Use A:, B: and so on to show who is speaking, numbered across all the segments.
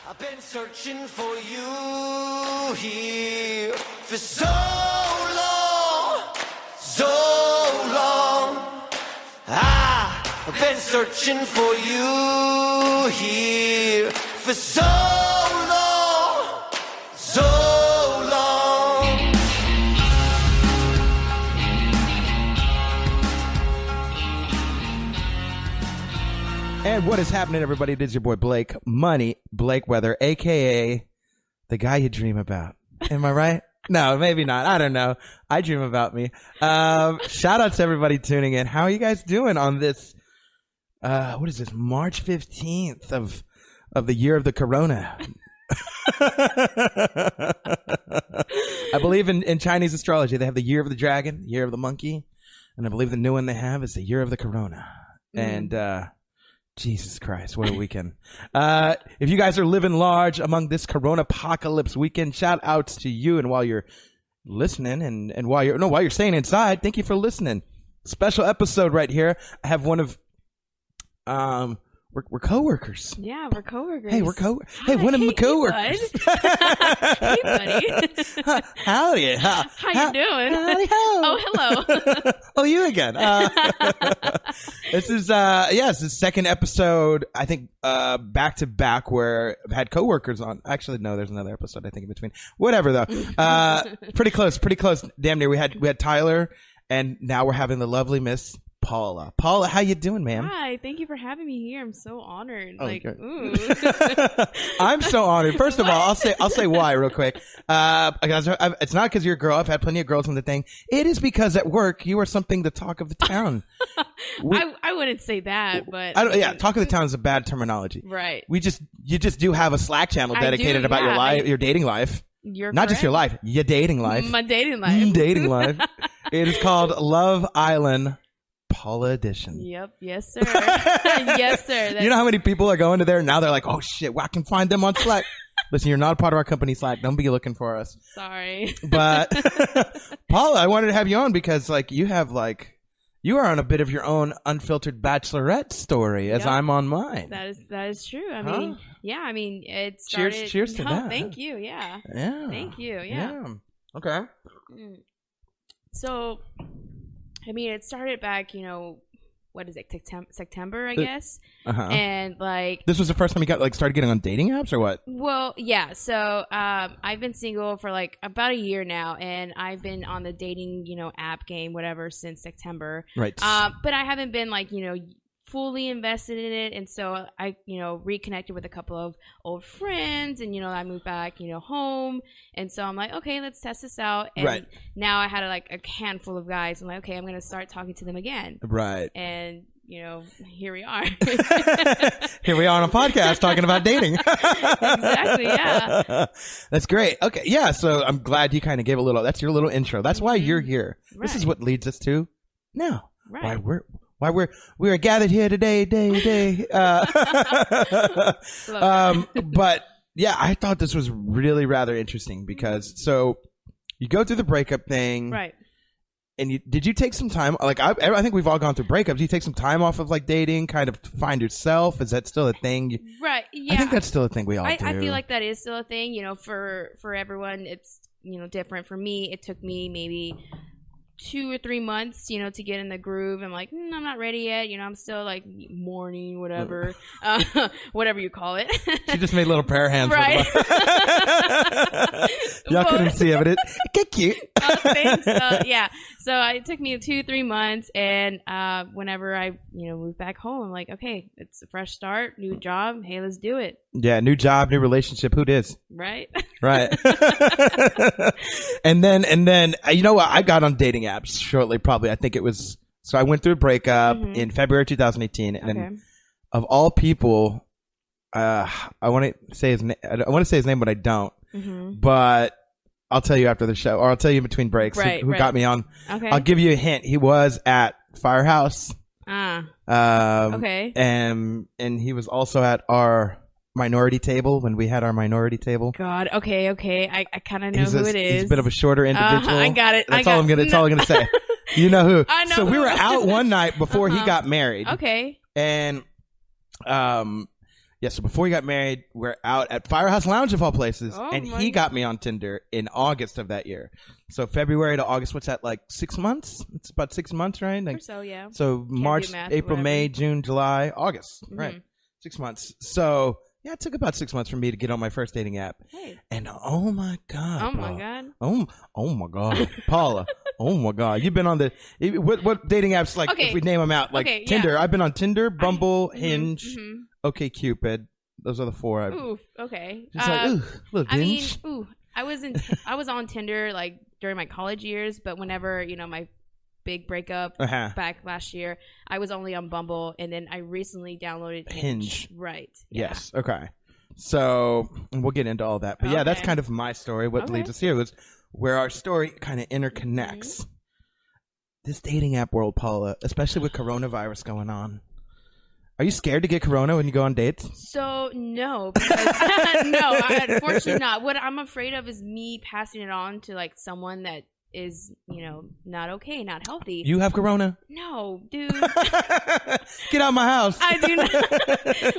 A: I've been searching for you here for so long, so long. I've been searching for you here for so long, so long.
B: And what is happening, everybody? It is your boy Blake Weather, a.k.a. the guy you dream about. Am I right? No, maybe not. I don't know. I dream about me. Shout out to everybody tuning in. How are you guys doing on this, what is this, March 15th of the year of the Corona? I believe in Chinese astrology, they have the year of the dragon, year of the monkey, and I believe the new one they have is the year of the Corona. And, Jesus Christ, what a weekend. If you guys are living large among this Corona apocalypse weekend, shout outs to you. And while you're listening and while you're staying inside, thank you for listening. Special episode right here. I have one of, we're coworkers.
C: Yeah, we're coworkers.
B: Hey, Hey, one of my coworkers.
C: Hey, buddy.
B: Howdy.
C: How you doing?
B: Howdy, ho.
C: Oh, hello.
B: Oh, you again. This is it's the second episode, I think, back to back where I've had coworkers on. Actually, no, there's another episode I think in between. Whatever though. Pretty close. Damn near. We had Tyler, and now we're having the lovely Miss Paula. Paula, how you doing, ma'am?
C: Hi, thank you for having me here. I'm so honored.
B: Oh,
C: like,
B: okay.
C: ooh.
B: I'm so honored. First of all, I'll say why real quick. It's not because you're a girl. I've had plenty of girls on the thing. It is because at work you are something the talk of the town.
C: I wouldn't say that, but
B: talk of the town is a bad terminology.
C: Right.
B: You just do have a Slack channel dedicated about your life, your dating life.
C: You're
B: not
C: correct.
B: just your life, your dating life.
C: My dating life.
B: Dating life. It is called Love Island Paula Edition.
C: Yep. Yes, sir. Yes, sir.
B: You know how many people are going to there now? They're like, oh shit, well, I can find them on Slack. Listen, you're not a part of our company Slack. Don't be looking for us.
C: Sorry.
B: But Paula, I wanted to have you on because you are on a bit of your own unfiltered Bachelorette story as I'm on mine.
C: That is true. I mean, it started.
B: Cheers to that.
C: Thank you. Yeah.
B: Yeah.
C: Thank you. Yeah.
B: Okay.
C: So, I mean, it started back, what is it, September, I guess. And
B: this was the first time you started getting on dating apps or what?
C: Well, yeah. So, I've been single for about a year now, and I've been on the dating, app game, whatever, since September.
B: Right.
C: But I haven't been fully invested in it, and so I reconnected with a couple of old friends, and I moved back home, and so I'm like, okay, let's test this out. And now I had a handful of guys. I'm like, okay, I'm gonna start talking to them again.
B: Right.
C: And here we are.
B: Here we are on a podcast talking about dating.
C: Exactly. Yeah.
B: That's great. Okay. Yeah. So I'm glad you kind of gave that's your little intro. That's why you're here. Right. This is what leads us to now.
C: Right.
B: Why we're gathered here today. But yeah, I thought this was really rather interesting because so you go through the breakup thing,
C: right?
B: And did you take some time? I think we've all gone through breakups. You take some time off of dating, kind of to find yourself. Is that still a thing?
C: Right. Yeah.
B: I think that's still a thing we all do.
C: I feel like that is still a thing. For everyone, it's different. For me, it took me maybe 2 or 3 months, to get in the groove. I'm like, I'm not ready yet. I'm still mourning, whatever, whatever you call it.
B: She just made little prayer hands.
C: Right.
B: Y'all couldn't see it, but it get cute.
C: Thanks. Yeah. So it took me 2-3 months, and whenever I, moved back home, I'm like, okay, it's a fresh start, new job. Hey, let's do it.
B: Yeah, new job, new relationship. Who dis?
C: Right.
B: Right. and then I got on dating apps shortly. Probably, I think it was. So I went through a breakup in February 2018, and then of all people, I want to say his name. I want to say his name, but I don't. But I'll tell you after the show, or I'll tell you in between breaks who got me on. Okay. I'll give you a hint. He was at Firehouse.
C: Okay.
B: And he was also at our minority table when we had our minority table.
C: God. Okay. I kind of know who it is.
B: He's a bit of a shorter individual.
C: I got it.
B: That's all I'm gonna say. You know who?
C: I know.
B: So we were out one night before he got married.
C: Okay.
B: And Yeah, so before we got married, we're out at Firehouse Lounge of all places, and he got me on Tinder in August of that year. So February to August, what's that, like 6 months? It's about 6 months, right? Like,
C: or so, yeah.
B: So March,
C: math,
B: April,
C: whatever.
B: May, June, July, August, right? 6 months. So yeah, it took about 6 months for me to get on my first dating app.
C: Hey.
B: And oh my God.
C: Oh my
B: Paula.
C: God.
B: Oh my God. Paula. Oh my God. You've been on the, what dating apps, like,
C: Okay.
B: if we name them out, like
C: Okay,
B: Tinder.
C: yeah.
B: I've been on Tinder, Bumble, Hinge, OkCupid. Those are the 4 I've.
C: Ooh, okay.
B: Just like, ooh, little
C: I mean,
B: binge.
C: I was on Tinder like during my college years, but whenever, you know, my big breakup back last year, I was only on Bumble, and then I recently downloaded Hinge. Right. Yeah.
B: Yes. Okay. So we'll get into all that. But yeah, that's
C: Okay.
B: kind of my story. What leads us here was where our story kind of interconnects. This dating app world, Paula, especially with coronavirus going on. Are you scared to get corona when you go on dates?
C: So no, because no, unfortunately not. What I'm afraid of is me passing it on to like someone that is, you know, not okay, not healthy.
B: You have corona?
C: No, dude.
B: Get out of my house.
C: I do not.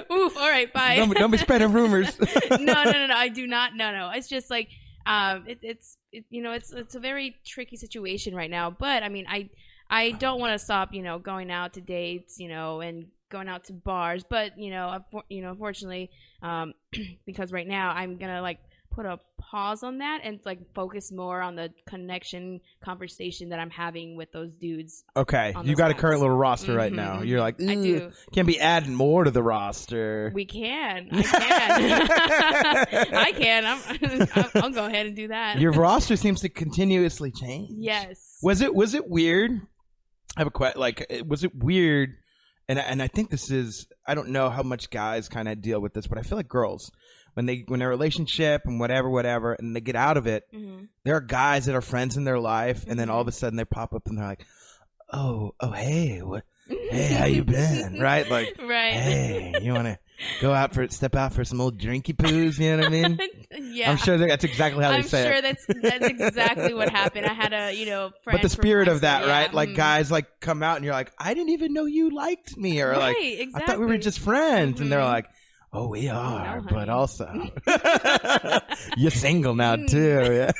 C: Oof. All right, bye.
B: Don't be spreading rumors.
C: No. I do not. No. It's just like, it's a very tricky situation right now. But I mean, I don't want to stop, you know, going out to dates, you know, and going out to bars. But unfortunately, because right now I'm gonna like put a pause on that and like focus more on the conversation that I'm having with those dudes.
B: Okay,
C: on
B: you
C: those
B: got a
C: apps.
B: current little roster right now. You're like,
C: I do.
B: Can't be adding more to the roster.
C: We can. I can. I'll go ahead and do that.
B: Your roster seems to continuously change.
C: Yes.
B: Was it weird? I have a question. Like, was it weird? And I think this is, I don't know how much guys kind of deal with this, but I feel like girls, when they're in a relationship and whatever, and they get out of it, there are guys that are friends in their life, and then all of a sudden they pop up and they're like, oh, hey, hey, how you been? Right? Like,
C: right.
B: Hey, you want to step out for some old drinky poos? You know what I mean?
C: Yeah.
B: I'm sure that's exactly how they say it.
C: I'm sure that's exactly what happened. I had a, friend.
B: But the spirit of that, right?
C: Yeah.
B: Like guys like come out and you're like, I didn't even know you liked me, or like,
C: exactly.
B: I thought we were just friends, and they're like, oh, we are,
C: no,
B: but
C: honey.
B: also you're single now too. Yeah.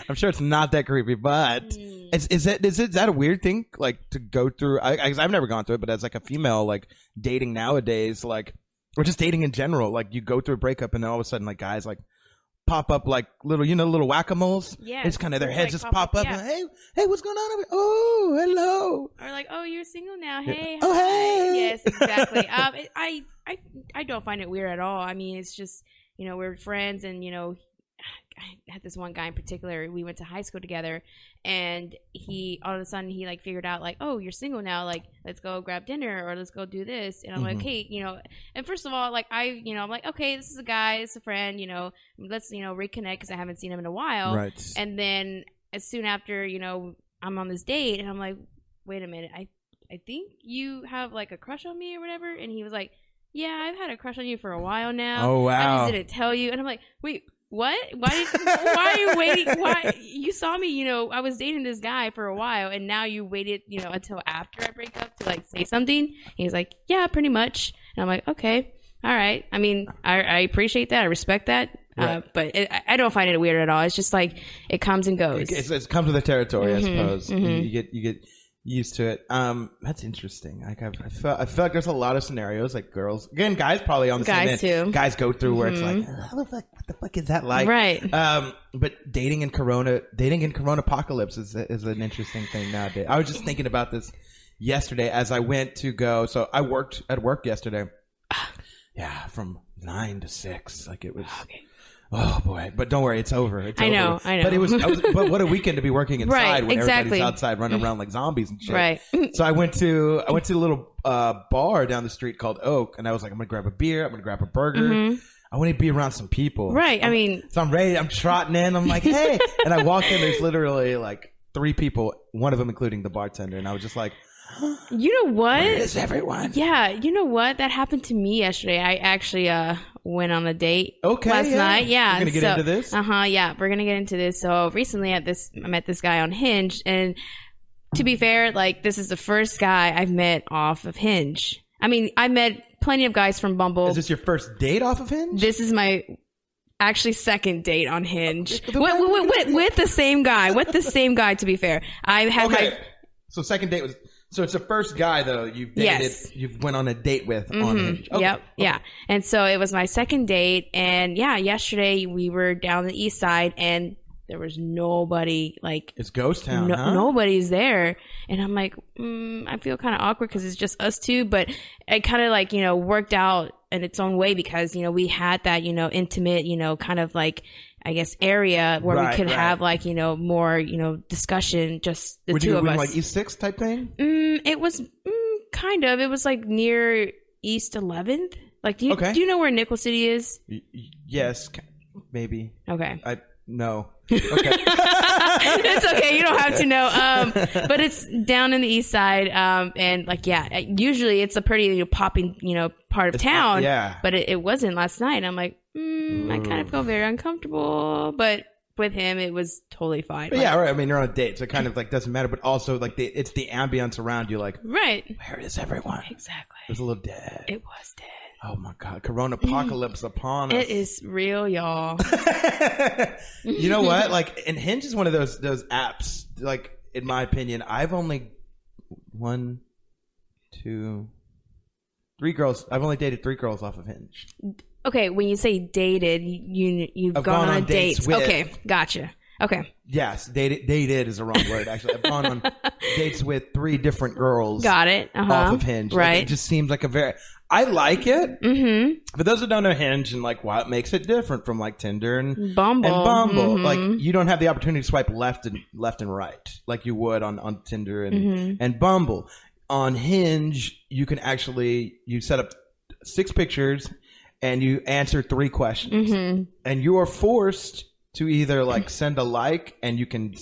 B: I'm sure it's not that creepy, but is that a weird thing, like, to go through? I've never gone through it, but as like a female, like dating nowadays, like, or just dating in general, like you go through a breakup and then all of a sudden like guys like pop up like little whack-a-moles.
C: Yeah,
B: It's kind of their
C: it's
B: heads
C: like
B: just pop up.
C: yeah.
B: And, hey, what's going on? Oh, hello.
C: Or like, oh, you're single now. Hey,
B: Oh,
C: hi.
B: hey.
C: Yes, exactly. I don't find it weird at all. I mean, it's just, we're friends, and I had this one guy in particular. We went to high school together, and he all of a sudden he like figured out like, oh, you're single now. Like, let's go grab dinner, or let's go do this. And I'm like, hey, And first of all, like I'm like, okay, this is a guy, it's a friend. Let's reconnect because I haven't seen him in a while.
B: Right.
C: And then as soon after I'm on this date, and I'm like, wait a minute, I think you have like a crush on me or whatever. And he was like, yeah, I've had a crush on you for a while now.
B: Oh, wow.
C: I just didn't tell you. And I'm like, wait, what? Why are you waiting? Why? You saw me, I was dating this guy for a while, and now you waited, until after I break up to like say something. He was like, yeah, pretty much. And I'm like, okay, all right. I mean, I appreciate that. I respect that.
B: Right.
C: But I don't find it weird at all. It's just like it comes and goes.
B: It's comes with the territory, I suppose. You get used to it. That's interesting. Like I feel like there's a lot of scenarios, like girls, again, guys probably on the
C: Guys
B: same end.
C: too.
B: Guys go through where it's like, what the fuck is that like?
C: Right.
B: But dating in corona apocalypse is an interesting thing nowadays. I was just thinking about this yesterday as I went to go. So I worked at work yesterday. Yeah, from 9 to 6. Like it was.
C: Okay.
B: Oh boy! But don't worry, it's over. It's
C: I
B: over.
C: know.
B: But what a weekend to be working inside
C: Right,
B: when
C: exactly.
B: everybody's outside running around like zombies and shit.
C: Right.
B: So I went to a little bar down the street called Oak, and I was like, I'm gonna grab a beer. I'm gonna grab a burger. I want to be around some people.
C: Right.
B: So I'm ready. I'm trotting in. I'm like, hey, and I walk in. There's literally like 3 people, one of them including the bartender, and I was just like,
C: you know what?
B: where is everyone?
C: Yeah, you know what? That happened to me yesterday. I actually went on a date
B: Okay,
C: last night. Yeah.
B: We're gonna get into this?
C: Yeah, we're gonna get into this. So recently I met this guy on Hinge, and to be fair, like this is the first guy I've met off of Hinge. I mean, I met plenty of guys from Bumble.
B: Is this your first date off of Hinge?
C: This is my actually second date on Hinge with the same guy. With the same guy, to be fair. I had my.
B: So second date was. So it's the first guy though you've dated.
C: Yes.
B: You've went on a date with on Hinge. Okay.
C: Yep. Yeah. And so it was my second date, and yesterday we were down the east side, and there was nobody. Like,
B: it's ghost town. Huh?
C: Nobody's there, and I'm like, I feel kind of awkward because it's just us two. But it kind of like worked out in its own way because we had that intimate kind of like, I guess, area where we could have like more discussion, just the two of us.
B: Like East 6 type thing?
C: It was kind of. It was like near East 11th. Like, do you know where Nickel City is?
B: Yes, maybe.
C: Okay.
B: No. Okay.
C: It's okay. You don't have to know. But it's down in the east side. And like, usually it's a pretty popping, part of town.
B: Yeah.
C: But it wasn't last night. I'm like, I kind of feel very uncomfortable. But with him, it was totally fine.
B: But yeah, right. I mean, you're on a date, so it kind of like doesn't matter. But also, like, it's the ambience around you. Like,
C: right.
B: Where is everyone?
C: Exactly.
B: It was a little dead.
C: It was dead.
B: Oh my God, Corona apocalypse upon us.
C: It is real, y'all.
B: You know what? Like, and Hinge is one of those apps. Like, in my opinion, I've only three girls. I've only dated 3 girls off of Hinge.
C: Okay, when you say dated, you've gone on dates.
B: With,
C: okay, gotcha. Okay.
B: Yes, dated is the wrong word. Actually, I've gone on dates with 3 different girls.
C: Got it.
B: Off of Hinge.
C: Right.
B: Like, it just seems like I like it. Mm-hmm. For those who don't know Hinge and like what makes it different from like Tinder and
C: Bumble,
B: mm-hmm. Like, you don't have the opportunity to swipe left and right like you would on Tinder and Bumble. On Hinge, you can you set up 6 pictures and you answer 3 questions, and you are forced to either like send a like, and you can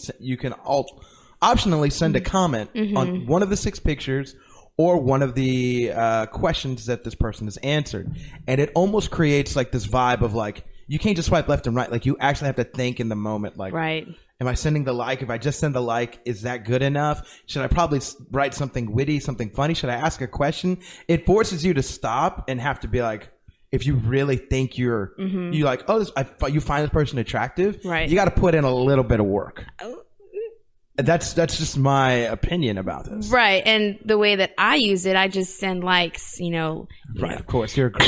B: optionally send a comment on one of the 6 pictures or one of the questions that this person has answered. And it almost creates like this vibe of like, you can't just swipe left and right. Like, you actually have to think in the moment. Like,
C: right.
B: Am I sending the like? If I just send the like, is that good enough? Should I probably write something witty, something funny? Should I ask a question? It forces you to stop and have to be like, if you really think you like, you find this person attractive, right? You got to put in a little bit of work. That's just my opinion about this. Right.
C: And the way that I use it, I just send likes,
B: Right. Of course. You're a girl.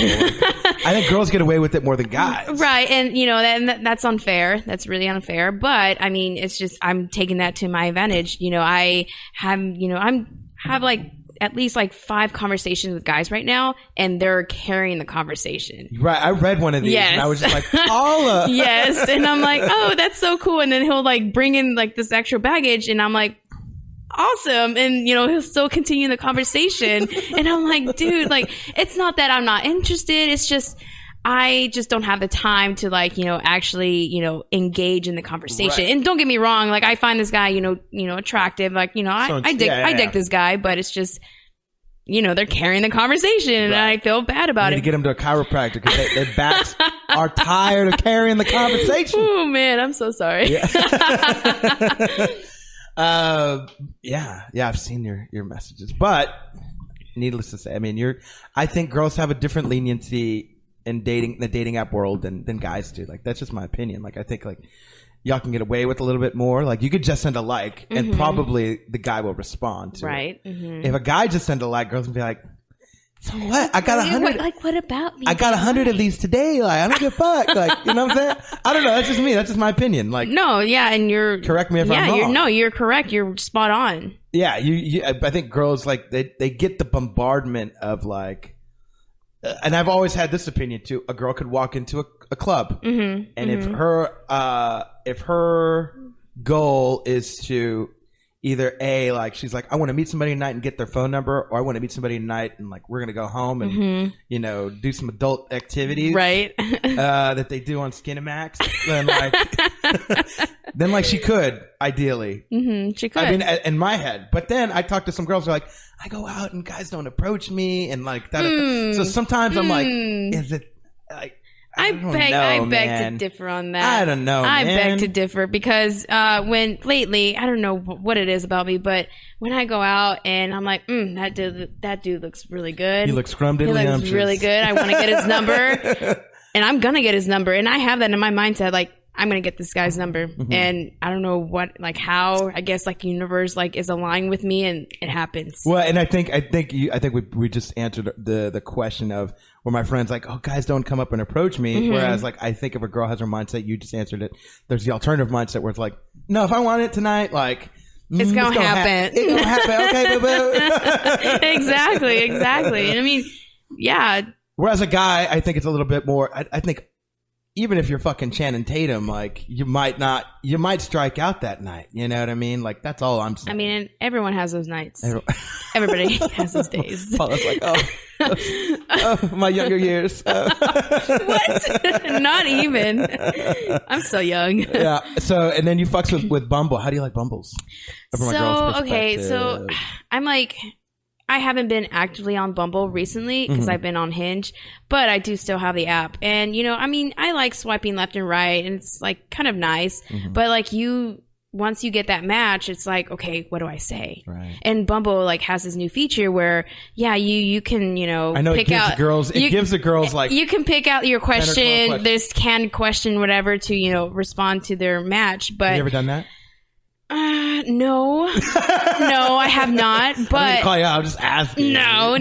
B: I think girls get away with it more than guys.
C: Right. And, that's unfair. That's really unfair. But I mean, it's just, I'm taking that to my advantage. I have like at least like 5 conversations with guys right now, and they're carrying the conversation.
B: Right. I read one of these and I was just like, Paula.
C: Yes. And I'm like, oh, that's so cool. And then he'll like bring in like this extra baggage, and I'm like, awesome. And he'll still continue the conversation. And I'm like, dude, like, it's not that I'm not interested. It's just, I just don't have the time to like, actually, engage in the conversation. Right. And don't get me wrong, like, I find this guy, attractive. Like, I dig this guy, but it's just, they're carrying the conversation, and I feel bad about it.
B: To get him to a chiropractor because their backs are tired of carrying the conversation.
C: Oh man, I'm so sorry.
B: Yeah. I've seen your messages, but needless to say, I mean, I think girls have a different leniency in the dating app world than guys do. Like, that's just my opinion. Like, I think like y'all can get away with a little bit more. Like, you could just send a like and probably the guy will respond to it. If a guy just send a like, girls will be like, so what? I got 100.
C: Like, what about me?
B: I got 100 of these today. Like, I don't give a fuck. Like, you know what I'm saying? I don't know. That's just me. That's just my opinion. Like,
C: no, yeah, and you're
B: correct me if I'm wrong.
C: You're correct. You're spot on.
B: Yeah, I think girls like they get the bombardment of like, and I've always had this opinion too. A girl could walk into a club, and if her goal is to either like she's like, I want to meet somebody tonight and get their phone number, or I want to meet somebody tonight and like we're gonna go home and do some adult activities,
C: right?
B: That they do on Skinamax. Then like she could ideally,
C: she could.
B: I mean, in my head. But then I talk to some girls who are like, I go out and guys don't approach me and like that. So sometimes I'm like, is it like?
C: I beg to differ on that.
B: I don't know,
C: I
B: man.
C: beg to differ because when lately, I don't know what it is about me, but when I go out and I'm like, that dude looks really good.
B: He looks scrumdiddly.
C: He looks really good. I want to get his number, and I'm gonna get his number, and I have that in my mindset, like I'm gonna get this guy's number, and I don't know what, like how. I guess like universe like is aligned with me, and it happens.
B: Well, and I think we just answered the question of where my friends like, oh, guys don't come up and approach me. Whereas like I think if a girl has her mindset, you just answered it. There's the alternative mindset where it's like, no, if I want it tonight, like
C: it's gonna happen.
B: It's gonna happen. Okay, boo boo.
C: Exactly. And I mean, yeah.
B: Whereas a guy, I think it's a little bit more. I think. Even if you're fucking Channing Tatum, like you might strike out that night. You know what I mean? Like that's all I'm saying.
C: I mean, everyone has those nights. Everybody has those days.
B: Paula's like, oh, my younger years.
C: What? Not even. I'm so young.
B: Yeah. So, and then you fucks with Bumble. How do you like Bumbles?
C: So I'm like, I haven't been actively on Bumble recently because I've been on Hinge, but I do still have the app. And, you know, I mean, I like swiping left and right, and it's like kind of nice. But like once you get that match, it's like, okay, what do I say?
B: Right.
C: And Bumble like has this new feature where, yeah, you can, you know,
B: I know
C: pick
B: it gives
C: out
B: the girls. It gives the girls like
C: you can pick out your
B: 10 or 12
C: question.
B: questions.
C: There's canned question, whatever, to, you know, respond to their match. But
B: have you ever done that?
C: No, I have not. But
B: I'm gonna call you out. I'll just ask you.
C: No.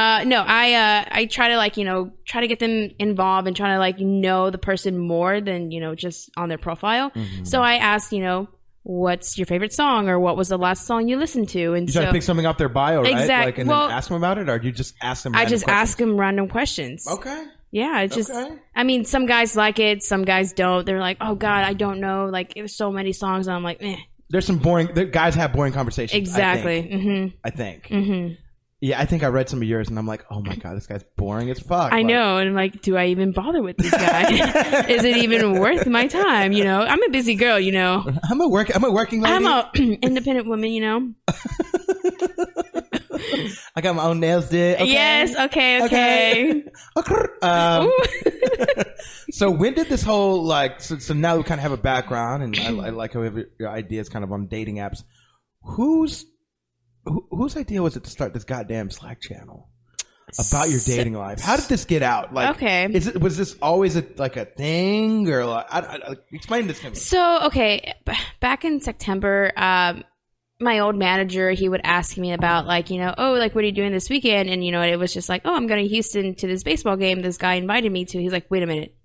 C: I try to like, you know, try to get them involved and try to like know the person more than, you know, just on their profile. So I ask, you know, what's your favorite song, or what was the last song you listened to? And
B: you try to pick something off their bio, right?
C: Exactly.
B: Like, and then ask them about it, or do you just ask them?
C: I just ask them random questions.
B: Okay.
C: Yeah, it's just,
B: okay.
C: I mean, some guys like it, some guys don't. They're like, oh God, I don't know. Like, there's so many songs. And I'm like, eh.
B: There's some guys have boring conversations.
C: Exactly.
B: I think. Yeah, I think I read some of yours and I'm like, oh my God, this guy's boring as fuck.
C: I know. And I'm like, do I even bother with this guy? Is it even worth my time? You know, I'm a busy girl, you know.
B: I'm a working lady.
C: I'm a independent woman, you know.
B: I got my own nails did. Okay.
C: Yes. Okay.
B: So when did this whole like? So now we kind of have a background, and I like how we have your ideas kind of on dating apps. Whose idea was it to start this goddamn Slack channel about your dating life? How did this get out? Like,
C: okay,
B: was this always a thing, or like? Explain this to me.
C: So okay, back in September, my old manager, he would ask me about like, you know, oh, like what are you doing this weekend? And you know, it was just like, oh, I'm going to Houston to this baseball game this guy invited me to. He's like, wait a minute,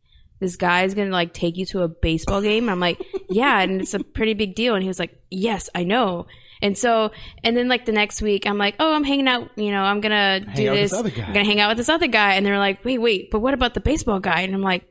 C: this guy is going to like take you to a baseball game? I'm like, yeah, and it's a pretty big deal. And he was like, yes, I know. And so, and then like the next week, I'm like, oh, I'm hanging out, you know, I'm going to do this. I'm going to hang out with this other guy. And they're like, wait, but what about the baseball guy? And I'm like,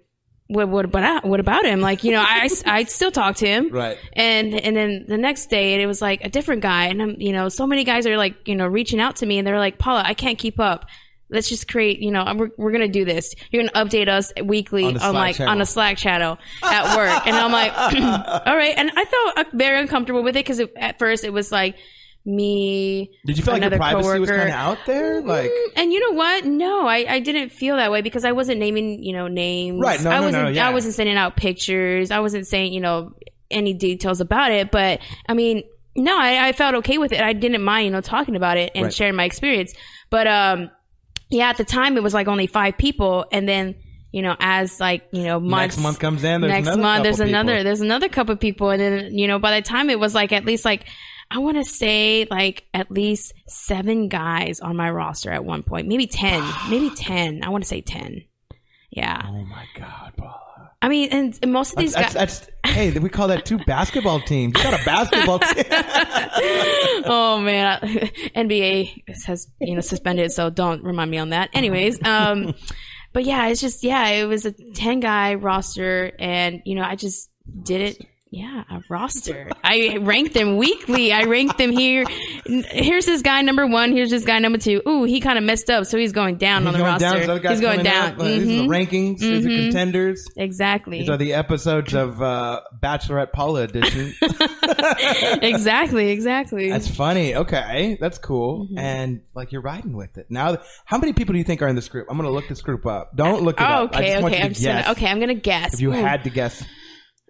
C: what about him? Like, you know, I still talk to him. Right. And then the next day it was like a different guy. And I'm, you know, so many guys are like, you know, reaching out to me and they're like, Paula, I can't keep up. Let's just create, you know, we're going to do this. You're going to update us weekly on a Slack channel at work. And I'm like, all right. And I felt very uncomfortable with it because at first it was like, me. Did you feel like your privacy was kind of out there? Like, and you know what? No, I didn't feel that way because I wasn't naming, you know, names. Right. I wasn't sending out pictures. I wasn't saying, you know, any details about it. But I mean, no, I felt okay with it. I didn't mind, you know, talking about it and sharing my experience. But yeah, at the time it was like only 5 people, and then, you know, as like, you know, months, next month comes in, there's another couple of people, and then, you know, by the time it was like at least like, I want to say like at least 7 guys on my roster at one point. Maybe 10. Maybe 10. I want to say 10. Yeah. Oh my God, Paula. I mean, and most of these guys. Hey, we call that 2 basketball teams. You got a basketball team. Oh man. NBA has, you know, suspended, so don't remind me on that. Anyways, but yeah, it's just, it was a 10 guy roster, and, you know, I just did it. Yeah, a roster. I ranked them weekly. I ranked them here. Here's this guy number 1. Here's this guy number 2. Ooh, he kind of messed up, so he's going down on the roster. He's going down. These are the rankings. These are contenders. Exactly. These are the episodes of Bachelorette Paula edition. Exactly.
B: That's funny. Okay, that's cool. And like you're riding with it now. How many people do you think are in this group? I'm gonna look this group up. Don't look it up. I just want you to guess.
C: I'm gonna guess.
B: If you had to guess.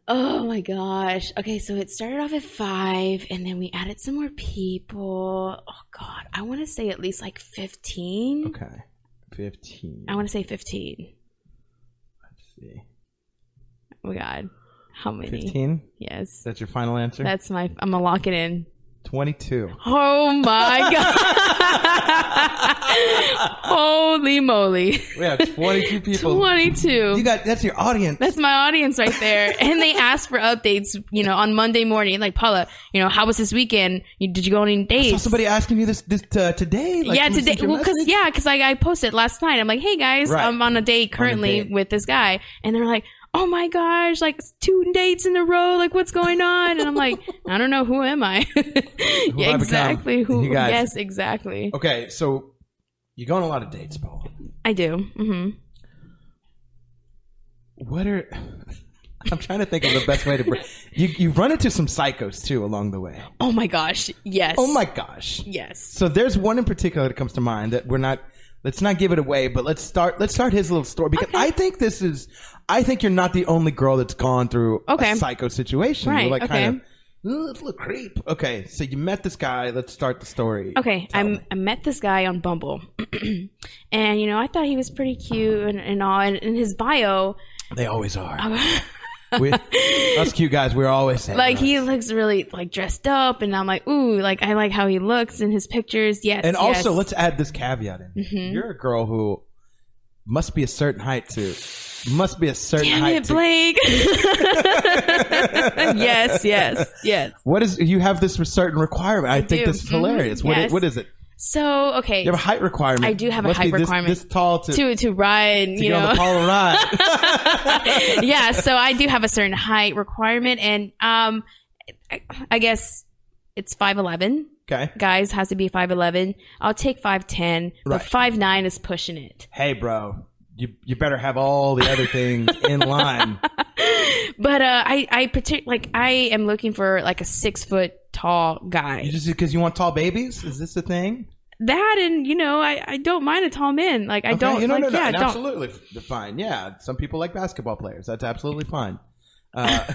C: Oh my gosh. Okay, so it started off at 5, and then we added some more people. Oh God, I want to say at least like 15.
B: Okay, 15.
C: I want to say 15.
B: Let's see.
C: Oh God, how many?
B: 15.
C: Yes.
B: That's your final answer.
C: I'm gonna lock it in.
B: 22.
C: Oh my God. Holy moly.
B: We have 22 people.
C: 22.
B: That's your audience.
C: That's my audience right there. And they asked for updates, on Monday morning. Like, Paula, how was this weekend? Did you go on any dates?
B: I saw somebody asking you this today. Like,
C: yeah, today. Well, because I posted last night. I'm like, hey guys,
B: right.
C: I'm on a date currently with this guy, and they're like, oh my gosh, like 2 dates in a row, like what's going on? And I'm like, I don't know, who am I? Yeah, exactly. Who? Yes, exactly.
B: Okay, so you go on a lot of dates, Paula.
C: I do. Mm-hmm.
B: I'm trying to think of the best way to bring. You run into some psychos too along the way.
C: Oh my gosh, yes.
B: Oh my gosh,
C: yes.
B: So there's one in particular that comes to mind that let's not give it away, but let's start his little story, because okay. I think you're not the only girl that's gone through a psycho situation.
C: Right.
B: You're like kind of, it's a little creep. Okay, so you met this guy. Let's start the story.
C: Okay, I met this guy on Bumble, and I thought he was pretty cute and all. And in his bio,
B: they always are. Us cute guys, we're always saying
C: like he looks really like dressed up, and I'm like, ooh, like I like how he looks in his pictures. Yes,
B: and also let's add this caveat in.
C: Mm-hmm.
B: You're a girl who must be a certain height too. Must be a certain
C: Damn
B: height
C: it, Blake. Yes.
B: What is you have this certain requirement? I think
C: do.
B: this is hilarious.
C: Yes.
B: What is it?
C: So okay,
B: you have a height requirement.
C: I do have a height requirement.
B: This tall
C: to ride,
B: to get on the Paula ride.
C: Yeah, so I do have a certain height requirement, and I guess it's 5'11".
B: Okay,
C: guys has to be 5'11". I'll take 5'10", but 5'9" is pushing it.
B: Hey, bro. You better have all the other things in line.
C: But I am looking for like a 6 foot tall guy.
B: Just because you want tall babies? Is this a thing?
C: That, and I don't mind a tall man. Like I don't.
B: No,
C: don't.
B: Absolutely fine. Yeah, some people like basketball players. That's absolutely fine.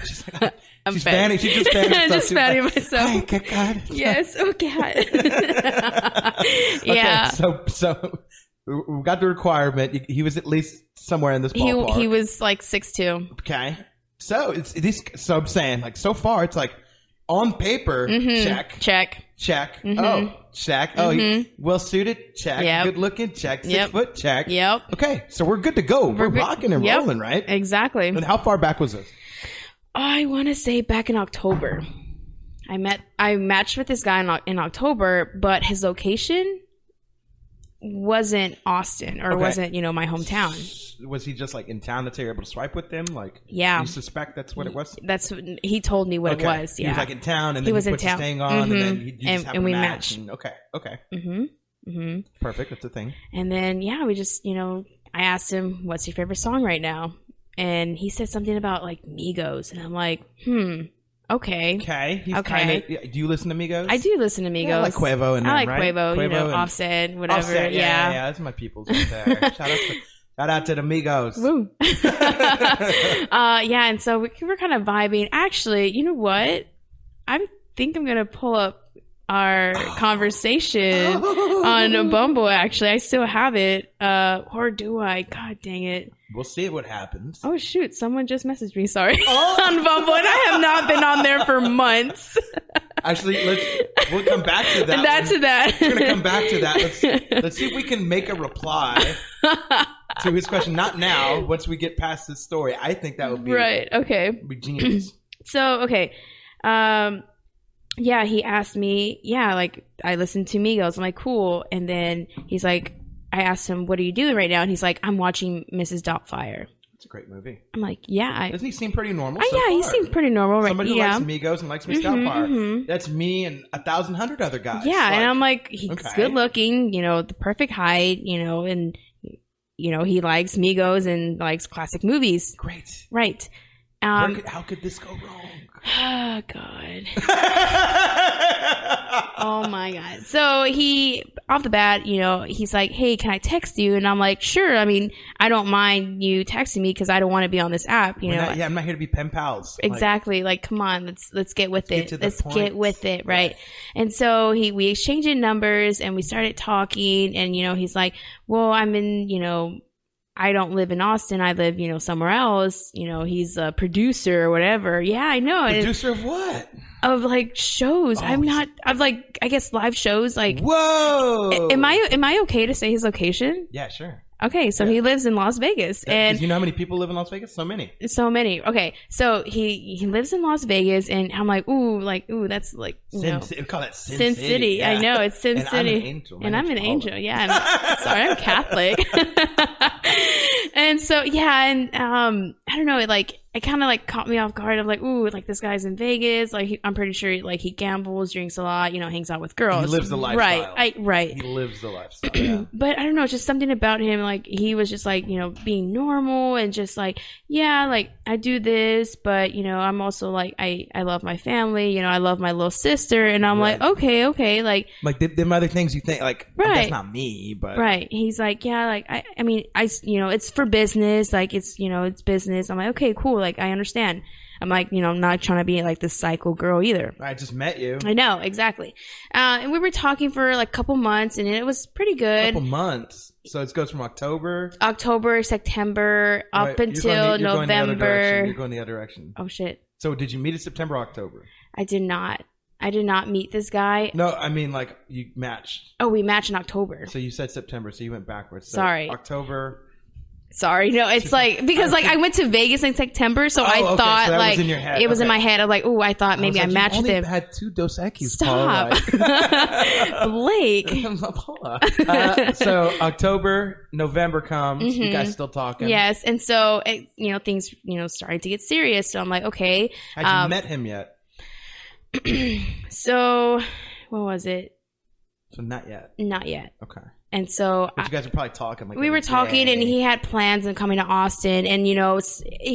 B: She's fanning. She's just fanning.
C: I'm just fanning myself.
B: Hey, God.
C: Yes. Oh God.
B: Yeah. Okay, so. We got the requirement. He was at least somewhere in this ballpark.
C: He was like 6'2".
B: Okay. So so I'm saying, like, so far it's like on paper, check.
C: Mm-hmm.
B: Oh, check. Oh, well suited, check.
C: Yep.
B: Good looking, check. 6 foot, check.
C: Yep.
B: Okay, so we're good to go. We're rocking and rolling, right?
C: Exactly.
B: And how far back was this?
C: I want to say back in October. I matched with this guy in October, but his location wasn't Austin or wasn't my hometown.
B: Was he just like in town that you're able to swipe with them? Like,
C: yeah,
B: you suspect that's what it was?
C: That's he told me what it was. Yeah,
B: he was like in town, and then he was put his thing on, and then you just happened
C: we
B: to
C: matched.
B: And okay.
C: Mm-hmm.
B: Perfect. That's a thing.
C: And then we just I asked him, "What's your favorite song right now?" And he said something about like Migos, and I'm like, Okay.
B: He's kinda, do you listen to Migos?
C: I do listen to Migos.
B: Yeah, I like Quavo and
C: I like
B: right?
C: Quavo, Offset, whatever.
B: Offset, yeah. That's my people's right there. Shout out to the Migos.
C: Woo. And so we're kind of vibing. Actually, you know what? I think I'm gonna pull up our conversation on Bumble. Actually, I still have it. Or do I? God dang it.
B: We'll see what happens.
C: Oh shoot! Someone just messaged me. Sorry, on Bumble, and I have not been on there for months.
B: Actually, we'll come back to that. We're gonna come back to that. Let's see if we can make a reply to his question. Not now. Once we get past this story, I think that would be
C: right. Okay,
B: be genius.
C: So okay, he asked me. Yeah, like I listened to Migos. I'm like, cool. And then he's like, I asked him, what are you doing right now? And he's like, I'm watching Mrs. Doubtfire.
B: It's a great movie.
C: I'm like, yeah.
B: Doesn't he seem pretty normal?
C: He seemed pretty normal. Right?
B: Somebody who likes Migos and likes Mrs. Doubtfire. That's me and 1,100 other guys.
C: Yeah, and I'm like, he's good looking, the perfect height, and he likes Migos and likes classic movies.
B: Great.
C: Right.
B: How could this go wrong?
C: Oh God. Oh my God. So he, off the bat, he's like, hey, can I text you? And I'm like, sure. I mean, I don't mind you texting me because I don't want to be on this app,
B: I'm not here to be pen pals.
C: Exactly. Like, come on, let's get with it. Let's get with it. Right.
B: Right.
C: And so we exchanged numbers and we started talking, and, he's like, well, I'm in, I don't live in Austin. I live, somewhere else. He's a producer or whatever. Yeah, I know.
B: Producer of what?
C: Of like shows. Of like, I guess live shows. Like,
B: whoa.
C: Am I okay to say his location?
B: Yeah, sure.
C: Okay, so he lives in Las Vegas, and
B: you know how many people live in Las Vegas? So many.
C: Okay, so he lives in Las Vegas, and I'm like, ooh, that's like,
B: we call it
C: Sin City.
B: Yeah.
C: I know, it's Sin
B: and
C: City.
B: I'm an angel.
C: And I'm an angel. Yeah, sorry, I'm Catholic. And so and I don't know, it kind of caught me off guard. I'm like, ooh, this guy's in Vegas. I'm pretty sure he gambles, drinks a lot, hangs out with girls.
B: He lives the lifestyle.
C: Right.
B: He lives the lifestyle. Yeah.
C: But I don't know, just something about him. He was just being normal and just I do this, but I'm also I love my family. I love my little sister, and I'm
B: right.
C: like, okay,
B: them other things you think
C: right.
B: That's not me, but
C: right. He's like, yeah, I mean, it's for business. It's business. I'm like, okay, cool. I understand. I'm like, I'm not trying to be this psycho girl either.
B: I just met you.
C: I know, exactly. And we were talking for a couple months, and it was pretty good.
B: Couple months. So it goes from October,
C: September, up until November.
B: You're going the other direction.
C: Oh shit.
B: So did you meet in September or October?
C: I did not meet this guy.
B: No, I mean you matched.
C: Oh, we matched in October.
B: So you said September, so you went backwards. So
C: sorry.
B: October.
C: Sorry, no, it's because I went to Vegas in September, so I thought
B: so was in your head.
C: It was in my head. I'm like, oh, I thought maybe I matched
B: you
C: him.
B: Had 2 Dos Equis.
C: Stop, Blake.
B: Paula. So October, November comes. Mm-hmm. You guys still talking?
C: Yes, and so things starting to get serious. So I'm like, okay.
B: Had you met him yet?
C: So what was it?
B: So not yet.
C: Not yet.
B: Okay.
C: And so
B: but you guys were probably talking.
C: We were talking, and he had plans on coming to Austin, and he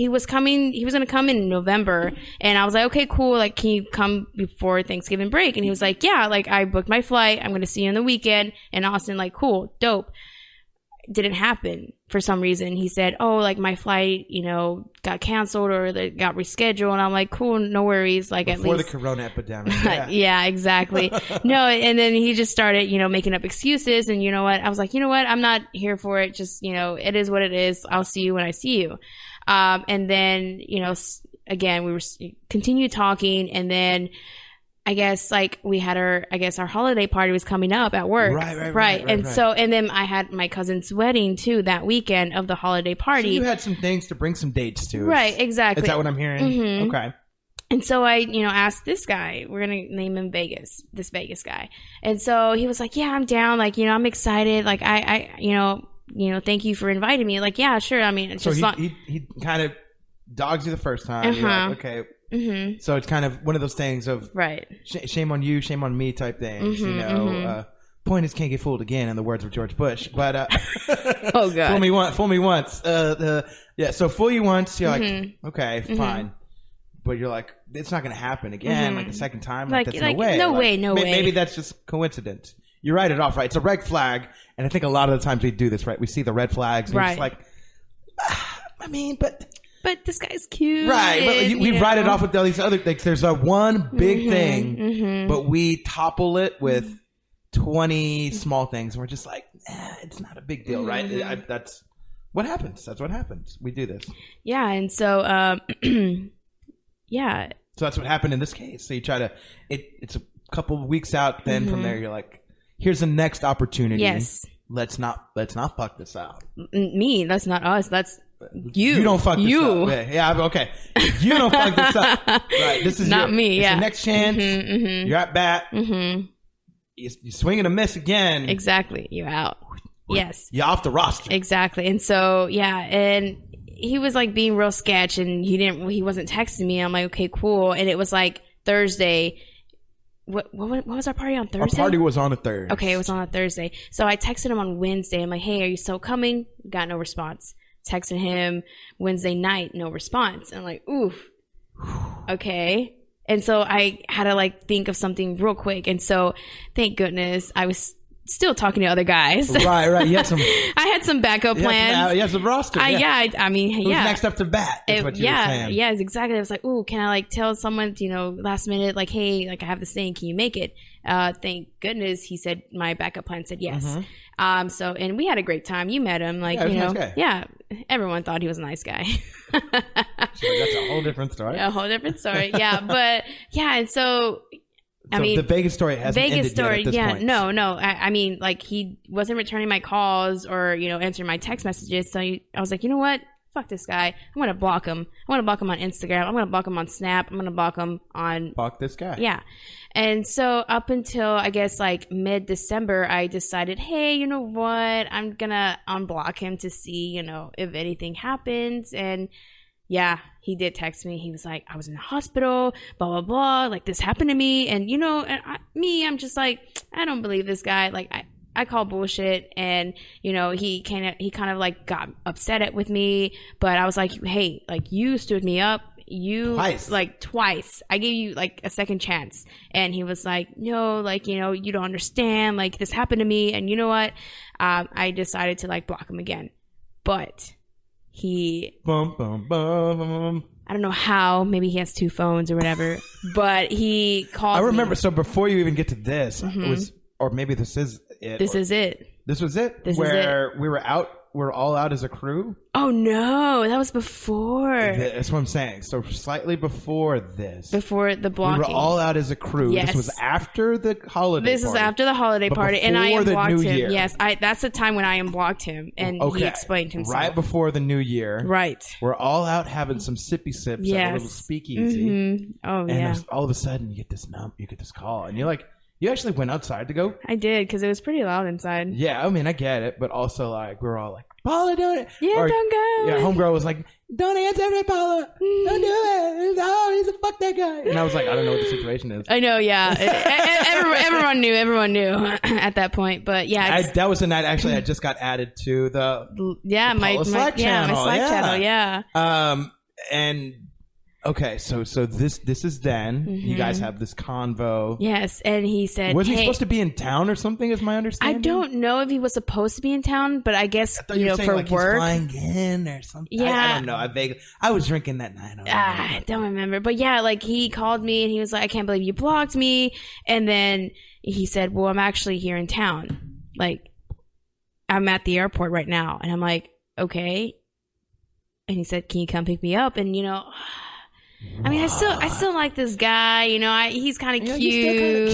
C: was going to come in November, and I was like, okay, cool. Can you come before Thanksgiving break? And he was like, yeah, I booked my flight. I'm going to see you on the weekend in Austin. Cool, dope. Didn't happen for some reason. He said, oh, my flight, got canceled or they got rescheduled. And I'm like, cool, no worries. Before
B: at least the corona epidemic.
C: Yeah, yeah, exactly. No, and then he just started, making up excuses. And you know what? I was like, you know what? I'm not here for it. Just, it is what it is. I'll see you when I see you. And then, again, we continued talking, and then I guess we had our holiday party was coming up at work. Right. And so, and then I had my cousin's wedding too that weekend of the holiday party.
B: So you had some things to bring some dates to.
C: Right. Exactly.
B: Is that what I'm hearing?
C: Mm-hmm.
B: Okay.
C: And so I, asked this guy, we're going to name him Vegas, this Vegas guy. And so he was like, yeah, I'm down. I'm excited. Thank you for inviting me. Yeah, sure. I mean, it's
B: so
C: just
B: he kind of dogs you the first time. You're like, okay.
C: Mm-hmm. So
B: it's kind of one of those things of
C: right.
B: Shame on you, shame on me type things.
C: Mm-hmm,
B: point is can't get fooled again, in the words of George Bush. But
C: oh god,
B: fool me once. Yeah. So fool you once, you're like, okay, fine. But you're like, it's not going to happen again. The second time, that's no way.
C: No way.
B: Maybe that's just coincidence. You write it off, right? It's a red flag, and I think a lot of the times we do this, right? We see the red flags, and we're just like, I mean,
C: But this guy's cute.
B: Right. But we write it off with all these other things. There's one big thing, but we topple it with 20 small things. And we're just like, it's not a big deal, right? That's what happens. That's what happens. We do this.
C: Yeah. And so, yeah.
B: So that's what happened in this case. So you try to, it's a couple of weeks out. Then from there, you're like, here's the next opportunity.
C: Yes.
B: Let's not fuck this out.
C: Me. That's not us. That's you.
B: You don't fuck this up. Yeah, okay. You don't fuck this up. Right. This is
C: not me.
B: It's
C: yeah.
B: the next chance. You're at bat. You swing and a miss again.
C: Exactly. You're out. Yes.
B: You're off the roster.
C: Exactly. And so, yeah. And he was being real sketch, and he wasn't texting me. I'm like, okay, cool. And it was Thursday. What was our party on Thursday?
B: Our party was on a Thursday.
C: Okay, it was on a Thursday. So I texted him on Wednesday. I'm like, hey, are you still coming? Got no response. Texted him Wednesday night, no response. I'm like, oof. Okay. And so I had to like think of something real quick. And so thank goodness I was still talking to other guys.
B: Right. You had some.
C: I had some backup plans.
B: You had some roster.
C: I mean,
B: Who's next up to bat? Is what you were saying.
C: Yeah, exactly. I was like, ooh, can I like tell someone, last minute, like, hey, like I have this thing, can you make it? Thank goodness he said, my backup plan said yes. So, and we had a great time. You met him, like,
B: nice guy.
C: Yeah, everyone thought he was a nice guy.
B: So that's a whole different story.
C: A whole different story. Yeah, but yeah, and so. I mean,
B: the Vegas story hasn't ended yet at this point.
C: No. I mean, like, he wasn't returning my calls or, answering my text messages. So I was like, you know what? Fuck this guy. I'm going to block him. I'm going to block him on Instagram. I'm going to block him on Snap. I'm going to block him on...
B: Block this guy.
C: Yeah. And so up until, I guess, like, mid-December, I decided, hey, you know what? I'm going to unblock him to see, if anything happens. And... yeah, he did text me. He was like, I was in the hospital, blah, blah, blah. Like, this happened to me. And, I'm just like, I don't believe this guy. Like, I call bullshit. And, he kind of like got upset with me. But I was like, hey, like, you stood me up. Twice. I gave you like a second chance. And he was like, no, like, you don't understand. Like, this happened to me. And you know what? I decided to like block him again. But... he I don't know how, maybe he has two phones or whatever, but he called me.
B: I remember, so before you even get to this, it was, or maybe this is it.
C: This was it.
B: Where we were all out as a crew.
C: Oh no, that was before.
B: That's what I'm saying. So slightly before this.
C: Before the blocking.
B: We were all out as a crew.
C: Yes.
B: This was after the holiday party.
C: This is after the holiday party. And I unblocked him.
B: Year.
C: Yes, that's the time when I unblocked him. And he explained himself.
B: Right before the new year.
C: Right.
B: We're all out having some sippy sips at a little speakeasy.
C: Mm-hmm. Oh,
B: and all of a sudden you get this call. And you're like, you actually went outside to go?
C: I did, because it was pretty loud inside.
B: Yeah, I mean, I get it. But also, like, we're all like, Paula, don't it?
C: Yeah, don't go.
B: Yeah, homegirl was like, don't answer me, Paula. Don't do it. Oh, he's a fuck that guy. And I was like, I don't know what the situation is.
C: I know, yeah. Everyone knew at that point. But yeah.
B: That was the night, actually, I just got added to my Slack channel.
C: My Slack channel, yeah.
B: And... okay, so this is then. You guys have this convo.
C: Yes, and he said,
B: was he supposed to be in town or something? Is my understanding?
C: I don't know if he was supposed to be in town, but I guess
B: I you were saying,
C: for
B: like,
C: work,
B: he's flying in or something.
C: Yeah,
B: I don't know. I was drinking that night.
C: I don't remember, but yeah, like he called me and he was like, I can't believe you blocked me, and then he said, well, I'm actually here in town. Like, I'm at the airport right now, and I'm like, okay. And he said, can you come pick me up? And I mean, I still like this guy. He's kind of cute.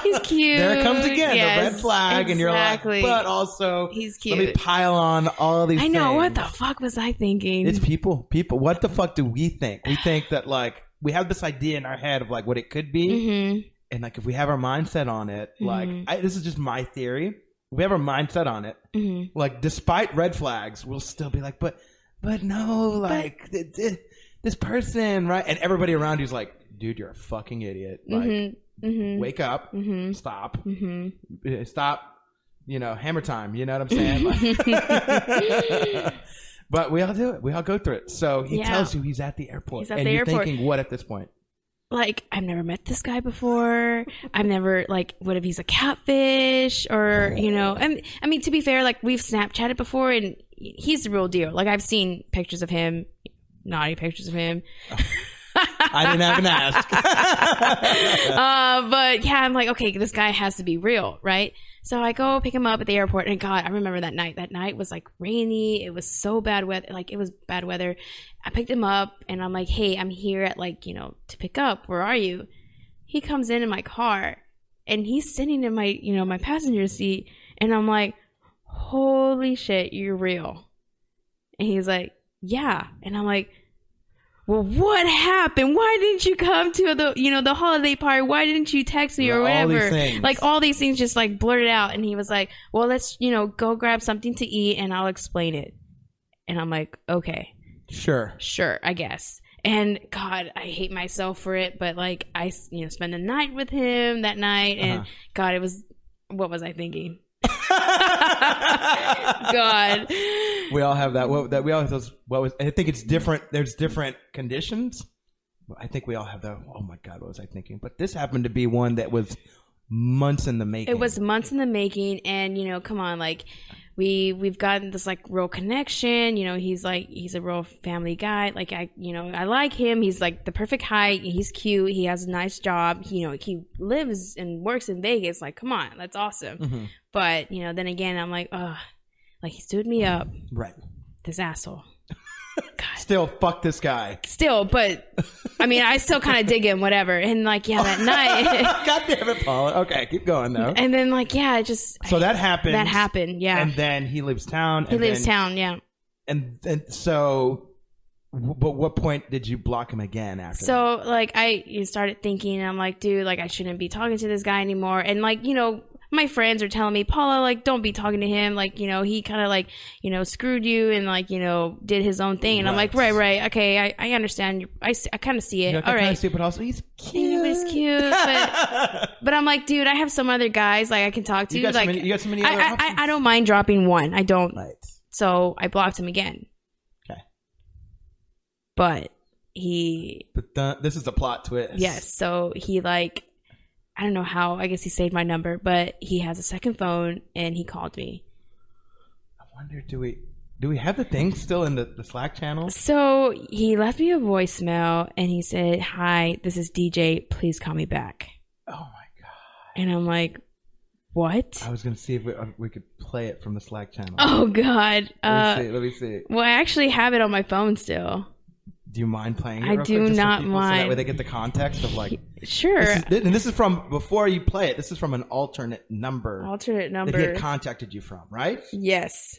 C: He's cute.
B: There it comes again,
C: yes,
B: the red flag, and you're like, but also,
C: he's cute.
B: Let me pile on all these.
C: I know.
B: things.
C: What the fuck was I thinking?
B: It's people. What the fuck do we think? We think that like we have this idea in our head of like what it could be, and like if we have our mindset on it, like this is just my theory. If we have our mindset on it, like despite red flags, we'll still be like, but no, like. This person, right? And everybody around you's like, dude, you're a fucking idiot. Like, wake up, stop, stop, hammer time. You know what I'm saying? Like, but we all do it. We all go through it. So he tells you he's at the airport.
C: He's at the airport.
B: Thinking, what at this point?
C: Like, I've never met this guy before. I've never, like, what if he's a catfish? Or, and I mean, to be fair, like, we've Snapchatted before and he's the real deal. Like, I've seen pictures of him. Naughty pictures of him.
B: I didn't have an ask.
C: But yeah, I'm like, okay, this guy has to be real, right? So I go pick him up at the airport, and God, I remember that night. That night was like rainy. It was so bad weather. Like, it was bad weather. I picked him up, and I'm like, hey, I'm here at to pick up. Where are you? He comes in my car, and he's sitting in my, my passenger seat, and I'm like, holy shit, you're real. And he's like, yeah. And I'm like, well, what happened? Why didn't you come to the holiday party? Why didn't you text me or whatever? All these things just like blurted out. And he was like, well, let's, go grab something to eat and I'll explain it. And I'm like, okay.
B: Sure,
C: I guess. And God, I hate myself for it. But like, I, spent the night with him that night. And God, what was I thinking? God,
B: we all have that. We all have those. I think it's different. There's different conditions, I think we all have the, oh my God, what was I thinking? But this happened to be one that was months in the making.
C: It was months in the making, and come on, like we've gotten this like real connection. He's a real family guy. Like I like him. He's like the perfect height. He's cute. He has a nice job. He lives and works in Vegas. Like, come on, that's awesome. Mm-hmm. But then again, I'm like, oh, like he stood me up.
B: Right.
C: This asshole. God.
B: Still, fuck this guy.
C: Still, but I mean, I still kind of dig him, whatever. And like, yeah, that night.
B: God damn it, Paula. Okay, keep going though.
C: And then like, yeah, it just.
B: So that happened.
C: That happened, yeah.
B: And then he leaves town.
C: Yeah.
B: And so, but what point did you block him again after?
C: So like, you started thinking, I'm like, dude, like I shouldn't be talking to this guy anymore. And like, my friends are telling me, Paula, like, don't be talking to him. Like, he kind of like, screwed you and like, did his own thing. And I'm like, right. Okay. I understand. I kind of see it. All right. I see
B: it, but also he's cute.
C: He's cute. But I'm like, dude, I have some other guys like I can talk to.
B: You got so many other options?
C: I don't mind dropping one. I don't.
B: Right.
C: So I blocked him again.
B: Okay.
C: But
B: this is a plot twist.
C: Yes. So he like, I don't know how. I guess he saved my number, but he has a second phone, and he called me.
B: I wonder, do we have the thing still in the Slack channel?
C: So he left me a voicemail, and he said, "Hi, this is DJ. Please call me back."
B: Oh my God!
C: And I'm like, "What?"
B: I was gonna see if we could play it from the Slack channel.
C: Oh God!
B: Let me see.
C: Well, I actually have it on my phone still.
B: Do you mind playing it?
C: I do not mind.
B: So that way they get the context of like.
C: Sure.
B: This is from before you play it. This is from an alternate number.
C: That
B: he had contacted you from, right?
C: Yes.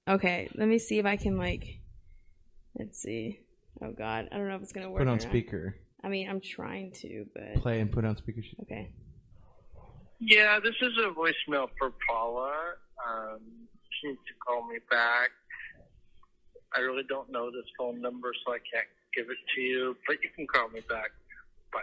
C: Okay. Let me see if I can like. Let's see. Oh God, I don't know if it's gonna work.
B: Put on speaker.
C: I mean, I'm trying to, but
B: play and put on speaker.
C: Okay.
D: Yeah, this is a voicemail for Paula. She needs to call me back. I really don't know this phone number, so I can't give it to you, but you can call me back. Bye.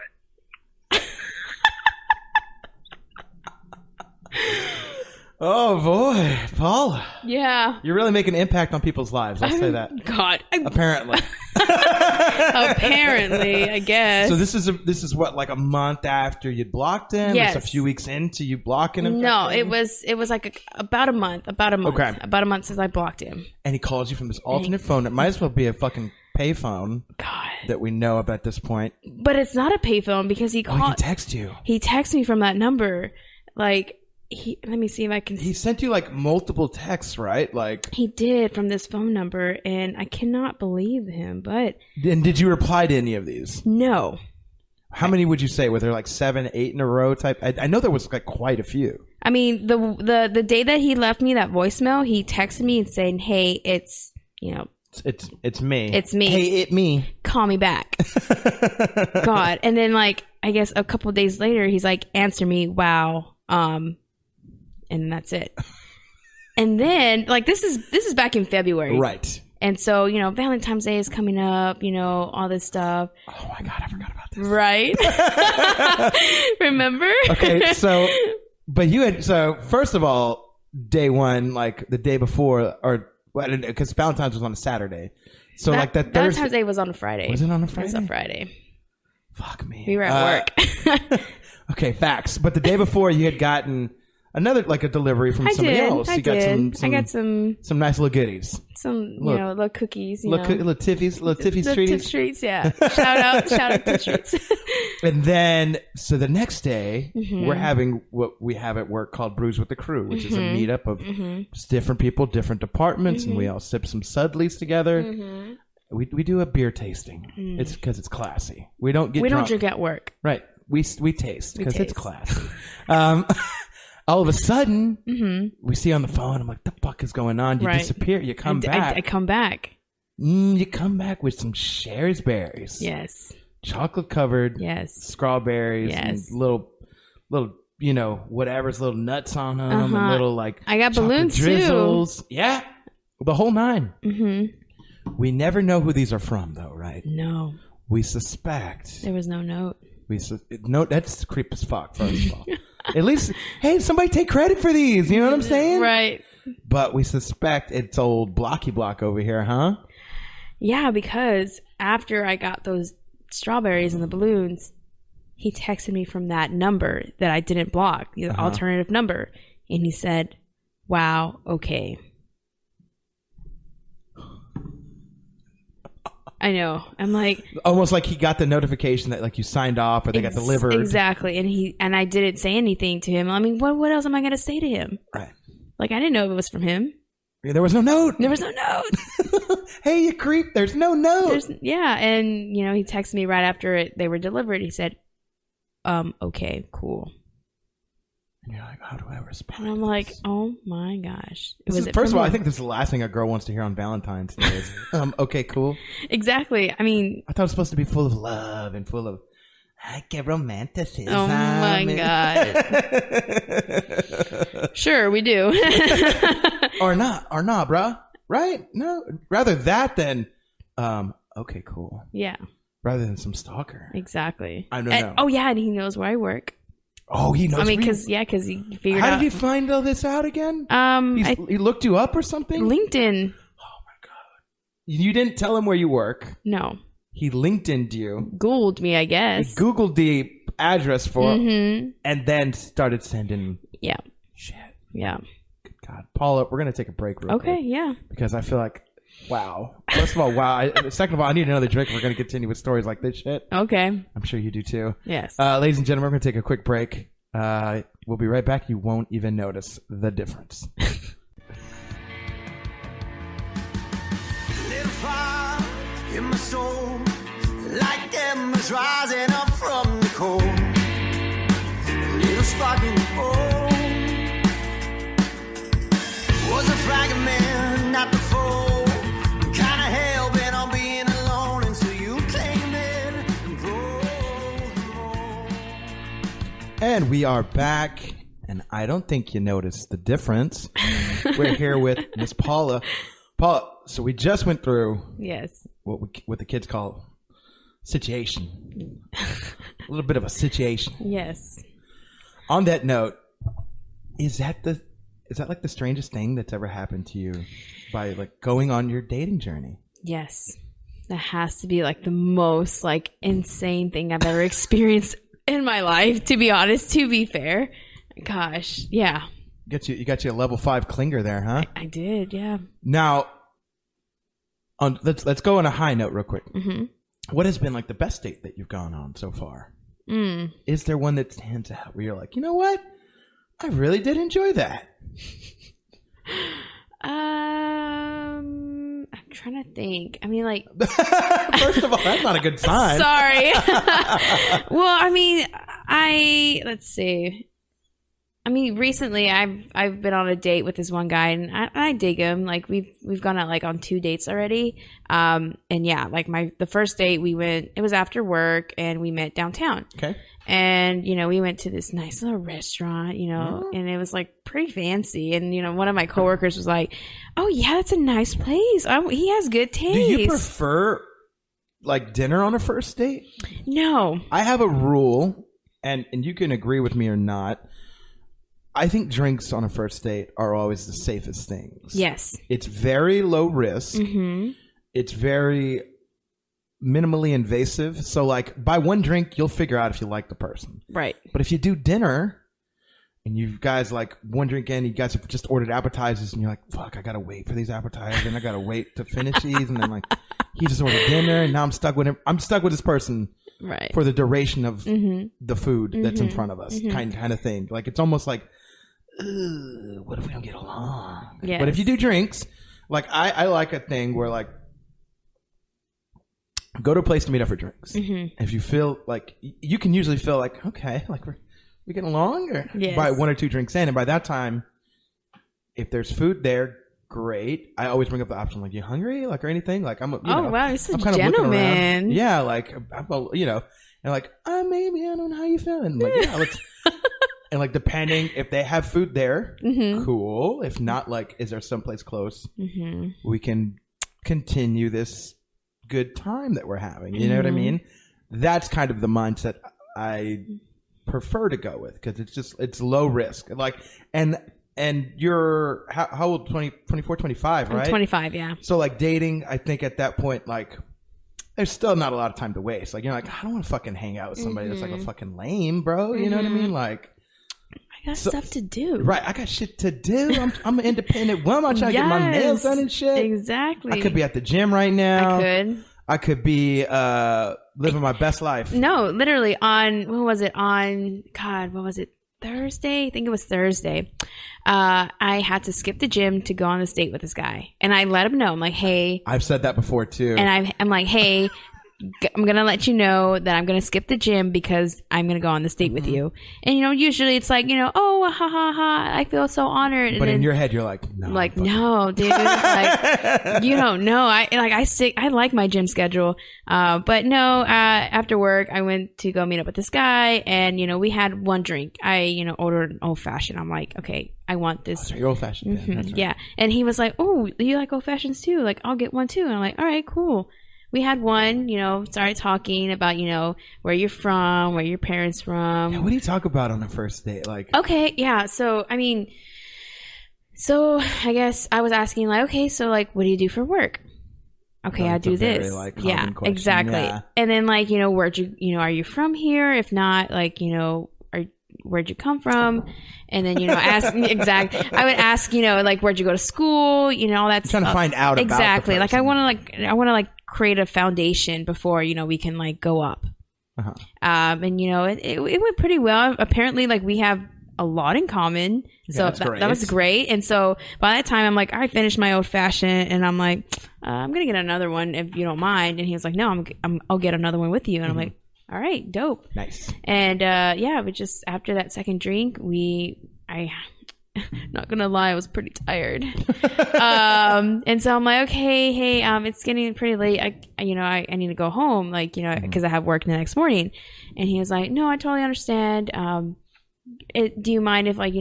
B: Oh boy, Paula.
C: Yeah.
B: You're really making an impact on people's lives. I'll say that.
C: God.
B: Apparently.
C: Apparently, I guess.
B: So this is what, like a month after you'd blocked him?
C: Yes.
B: It's a few weeks into you blocking him?
C: No, it was like about a month.
B: Okay.
C: About a month since I blocked him.
B: And he calls you from this alternate phone that might as well be a fucking payphone.
C: God.
B: That we know of at this point.
C: But it's not a payphone because he called.
B: Oh, he texted you.
C: He texted me from that number. Like, let me see if I can.
B: He sent you like multiple texts, right? Like
C: he did from this phone number, and I cannot believe him. But
B: and did you reply to any of these?
C: No.
B: How many would you say? Were there like 7, 8 in a row type? I know there was like quite a few.
C: I mean, the day that he left me that voicemail, he texted me and saying, "Hey, it's
B: it's me.
C: It's me.
B: Hey, it me.
C: Call me back." God. And then like I guess a couple of days later, he's like, "Answer me, wow." And that's it. And then like this is back in February.
B: Right.
C: And so, Valentine's Day is coming up, all this stuff.
B: Oh my God, I forgot about this.
C: Right. Remember?
B: Okay, so first of all, day one, like the day before, or because Valentine's was on a Saturday. So like that Thursday.
C: Valentine's Day was on a Friday.
B: Was it on a Friday?
C: It was on Friday.
B: Fuck me.
C: We were at work.
B: Okay, facts. But the day before, you had gotten another like a delivery from somebody else.
C: I got some
B: nice little goodies.
C: Some little cookies.
B: Little Tiffies, little Tiffy treats.
C: Tiff treats, yeah. Shout out to treats.
B: And then, so the next day, we're having what we have at work called Brews with the Crew, which is a meetup of just different people, different departments, and we all sip some Sudleys together. We do a beer tasting. It's because it's classy. We don't
C: drink at work.
B: Right. We taste because it's classy. All of a sudden, we see on the phone. I'm like, "The fuck is going on?" You disappear. You come back.
C: I come back.
B: You come back with some Sherry's
C: Yes.
B: Chocolate covered.
C: Yes.
B: Strawberries.
C: Yes.
B: And little, whatever's little nuts on them and little like.
C: I got balloons
B: drizzles.
C: too.
B: Yeah. The whole 9. We never know who these are from, though, right?
C: No.
B: We suspect.
C: There was no note.
B: That's creep as fuck, first of all. At least, hey, somebody take credit for these. You know what I'm saying?
C: Right.
B: But we suspect it's old Blocky Block over here, huh?
C: Yeah, because after I got those strawberries and the balloons, he texted me from that number that I didn't block, the alternative number. And he said, wow, okay. I know. I'm like,
B: almost like he got the notification that like you signed off or they got delivered.
C: Exactly. And I didn't say anything to him. I mean, what else am I going to say to him?
B: Right.
C: Like, I didn't know it was from him.
B: Yeah, there was no note. Hey, you creep. There's no note.
C: And he texted me right after they were delivered. He said, okay, cool.
B: And you're like, how do I respond?
C: And I'm like, oh my gosh.
B: First of all, I think this is the last thing a girl wants to hear on Valentine's Day is, okay, cool.
C: Exactly. I mean,
B: I thought it was supposed to be full of love and full of, I get romanticism.
C: Oh my God. Sure, we do.
B: or not, bruh. Right? No, rather that than, okay, cool.
C: Yeah.
B: Rather than some stalker.
C: Exactly.
B: I don't know.
C: Oh yeah, and he knows where I work.
B: Oh, he knows.
C: I mean, because he figured out.
B: How did he find all this out again? He looked you up or something?
C: LinkedIn.
B: Oh my God! You didn't tell him where you work.
C: No.
B: He LinkedIn'd you.
C: Googled me, I guess.
B: He Googled the address for, and then started sending.
C: Yeah.
B: Shit.
C: Yeah.
B: Good God, Paula, we're gonna take a break real quick.
C: Okay. Yeah.
B: Because I feel like, wow. First of all, wow. Second of all, I need another drink. We're gonna continue with stories like this shit.
C: Okay.
B: I'm sure you do too.
C: Yes.
B: Ladies and gentlemen, we're gonna take a quick break. We'll be right back. You won't even notice the difference.
A: Little fire in my soul, like embers rising up from the cold. A little spark in the bowl was a fragment, not the foe. Kind of hell bent on being alone until you claim it and grow.
B: And we are back, and I don't think you noticed the difference. We're here with Miss Paula. Paula, so we just went through what the kids call situation. A little bit of a situation.
C: Yes.
B: On that note, is that like the strangest thing that's ever happened to you by like going on your dating journey?
C: Yes. That has to be like the most like insane thing I've ever experienced in my life, to be honest, to be fair. Gosh, yeah.
B: You got you a level 5 clinger there, huh?
C: I did, yeah.
B: Now, let's go on a high note real quick.
C: Mm-hmm.
B: What has been like the best date that you've gone on so far? Is there one that stands out where you're like, you know what? I really did enjoy that.
C: I'm trying to think. I mean, like,
B: first of all, that's not a good sign.
C: Sorry. Well, I mean, let's see. I mean, recently I've been on a date with this one guy, and I dig him. Like we've gone out like on 2 dates already. And yeah, like the first date it was after work, and we met downtown.
B: Okay.
C: And we went to this nice little restaurant, and it was like pretty fancy. And one of my coworkers was like, "Oh yeah, that's a nice place. He has good taste."
B: Do you prefer like dinner on a first date?
C: No.
B: I have a rule, and you can agree with me or not. I think drinks on a first date are always the safest things.
C: Yes.
B: It's very low risk.
C: Mm-hmm.
B: It's very minimally invasive. So like by one drink, you'll figure out if you like the person.
C: Right.
B: But if you do dinner and you guys like one drink in, you guys have just ordered appetizers and you're like, fuck, I got to wait for these appetizers and I got to wait to finish these. And then like he just ordered dinner and now I'm stuck with him. I'm stuck with this person.
C: Right.
B: For the duration of the food that's in front of us, kind of thing. Like it's almost like, what if we don't get along?
C: Yes.
B: But if you do drinks, like I like a thing where like go to a place to meet up for drinks. Mm-hmm. If you feel like you can usually feel like, okay, like we getting along, or by 1 or 2 drinks in, and by that time, if there's food there, great. I always bring up the option like, you hungry, like or anything, like I'm.
C: Wow, you're such
B: I'm
C: a gentleman.
B: Yeah, like I'm, and like maybe I don't know how you feeling. Like yeah, let's. And like depending if they have food there, cool. If not, like is there someplace close we can continue this good time that we're having? You know what I mean? That's kind of the mindset I prefer to go with because it's low risk. Like and you're how old? 24, 25, right?
C: I'm 25, yeah.
B: So like dating, I think at that point, like there's still not a lot of time to waste. Like, you're like, I don't want to fucking hang out with somebody that's like a fucking lame, bro. You know what I mean? Like,
C: I got stuff to do.
B: Right. I got shit to do. I'm an independent woman. I'm trying to get my nails done and shit.
C: Exactly.
B: I could be at the gym right now. I could be living my best life.
C: No, literally on, what was it? Thursday? I think it was Thursday. I had to skip the gym to go on this date with this guy. And I let him know. I'm like, hey.
B: I've said that before too.
C: And I'm like, hey, I'm going to let you know that I'm going to skip the gym because I'm going to go on this date with you. And, usually it's like, oh, ha, ha, ha. I feel so honored.
B: But in your head, you're like, no.
C: I'm like, no, dude. Like, you don't know. I like my gym schedule. But no, after work, I went to go meet up with this guy and, we had one drink. I, ordered an old fashioned. I'm like, okay, I want this.
B: Your old fashioned.
C: Mm-hmm.
B: That's right.
C: Yeah. And he was like, oh, you like old fashions too? Like, I'll get one too. And I'm like, all right, cool. We had one, started talking about, where you're from, where your parents from.
B: Yeah, what do you talk about on a first date? Like,
C: okay, yeah. So, I guess I was asking like, okay, so like, what do you do for work? Okay, I do this.
B: Very,
C: yeah,
B: question.
C: exactly. Yeah. And then like, where'd you, are you from here? If not, like, where'd you come from? And then, ask exactly. I would ask, like, where'd you go to school? All that stuff.
B: Trying to find out
C: exactly.
B: About the
C: like, I want to create a foundation before, we can like go up.
B: Uh-huh.
C: And it went pretty well. Apparently, like we have a lot in common. So that was great. And so by that time, I'm like, I finished my old fashioned, and I'm like, I'm gonna get another one if you don't mind. And he was like, no, I'll get another one with you. And I'm like, all right, dope.
B: Nice.
C: And but just after that second drink, not gonna lie, I was pretty tired. And so I'm like, okay, hey, it's getting pretty late. I need to go home, like, because I have work the next morning. And he was like, no, I totally understand. Do you mind if, like,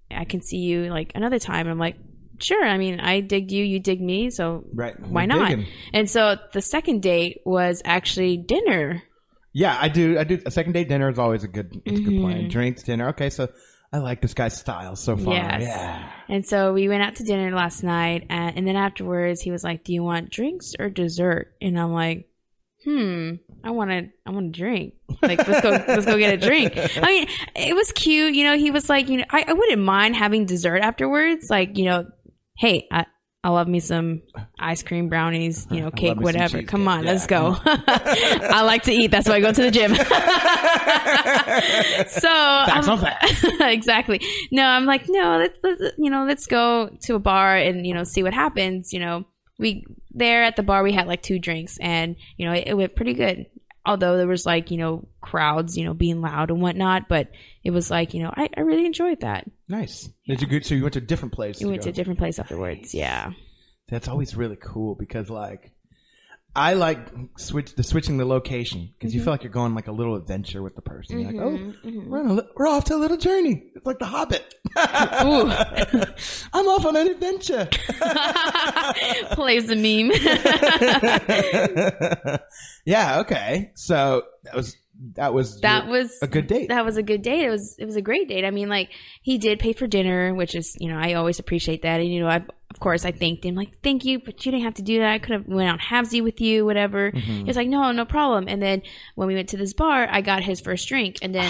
C: I can see you like another time? And I'm like, sure. I mean, I digged you, you dig me, so why not? Digging. And so the second date was actually dinner.
B: Yeah, I do. A second date dinner is always a good plan. Drinks, dinner. Okay, so I like this guy's style so far. Yes. Yeah.
C: And so we went out to dinner last night, and then afterwards he was like, "Do you want drinks or dessert?" And I'm like, I want a drink. Like, let's go get a drink. I mean, it was cute. He was like, I wouldn't mind having dessert afterwards. Like, hey, I love me some ice cream, brownies, cake, whatever. Come on, let's go. I like to eat. That's why I go to the gym. So exactly. No, I'm like, no, let's go to a bar and, see what happens. We there at the bar, we had like 2 drinks and, it went pretty good. Although there was like, crowds, being loud and whatnot, but it was like, I really enjoyed that.
B: Nice. Did you go? So you went to a different place?
C: We went to a different place afterwards. Yeah.
B: That's always really cool because like, I like switching the location because you feel like you're going like a little adventure with the person. You're like, we're off to a little journey. It's like The Hobbit. I'm off on an adventure.
C: Plays the meme.
B: Yeah. Okay. So that was a good date.
C: That was a good date. It was a great date. I mean, like, he did pay for dinner, which is, I always appreciate that. And, of course I thanked him, like, thank you, but you didn't have to do that. I could have went on halvesy with you, whatever. He was like, no problem. And then when we went to this bar, I got his first drink. And then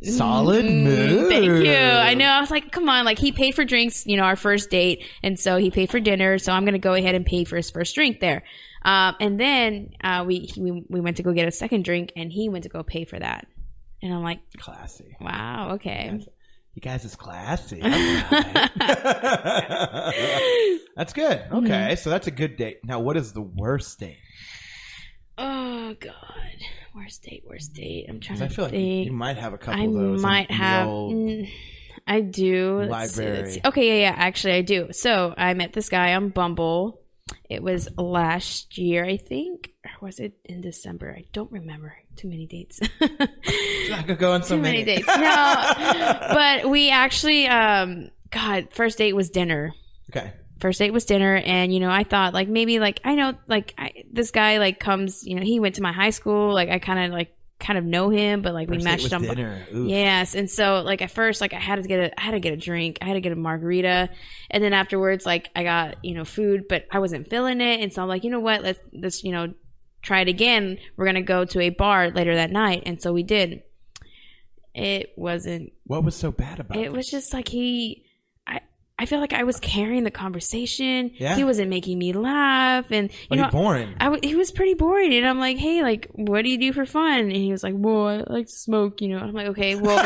B: solid move.
C: Thank you. I know. I was like, come on, like, he paid for drinks, our first date. And so he paid for dinner. So I'm going to go ahead and pay for his first drink there. And then we went to go get a second drink, and he went to go pay for that. And I'm like,
B: classy.
C: Wow. Okay.
B: You guys is classy. That's good. Okay, so that's a good date. Now, what is the worst date?
C: Oh God, worst date. I'm trying to think.
B: I feel like you might have a couple of those.
C: I might have. I do.
B: Library.
C: Okay, yeah. Actually, I do. So I met this guy on Bumble. It was last year, I think. Or was it in December? I don't remember. Too many dates.
B: I could go on so many
C: dates. No, but we actually, first date was dinner.
B: Okay.
C: First date was dinner, and I thought like maybe like I know like this guy like comes, he went to my high school, like I kind of know him, but like we matched on
B: dinner.
C: Yes, and so like at first like I had to get a drink, I had to get a margarita, and then afterwards like I got food, but I wasn't feeling it, and so I'm like, you know what, let's try it again. We're going to go to a bar later that night. And so we did. It wasn't.
B: What was so bad about it?
C: It was just like I feel like I was carrying the conversation.
B: Yeah.
C: He wasn't making me laugh, and
B: boring.
C: He was pretty boring, and I'm like, hey, like, what do you do for fun? And he was like, well, I like to smoke, And I'm like, okay, well,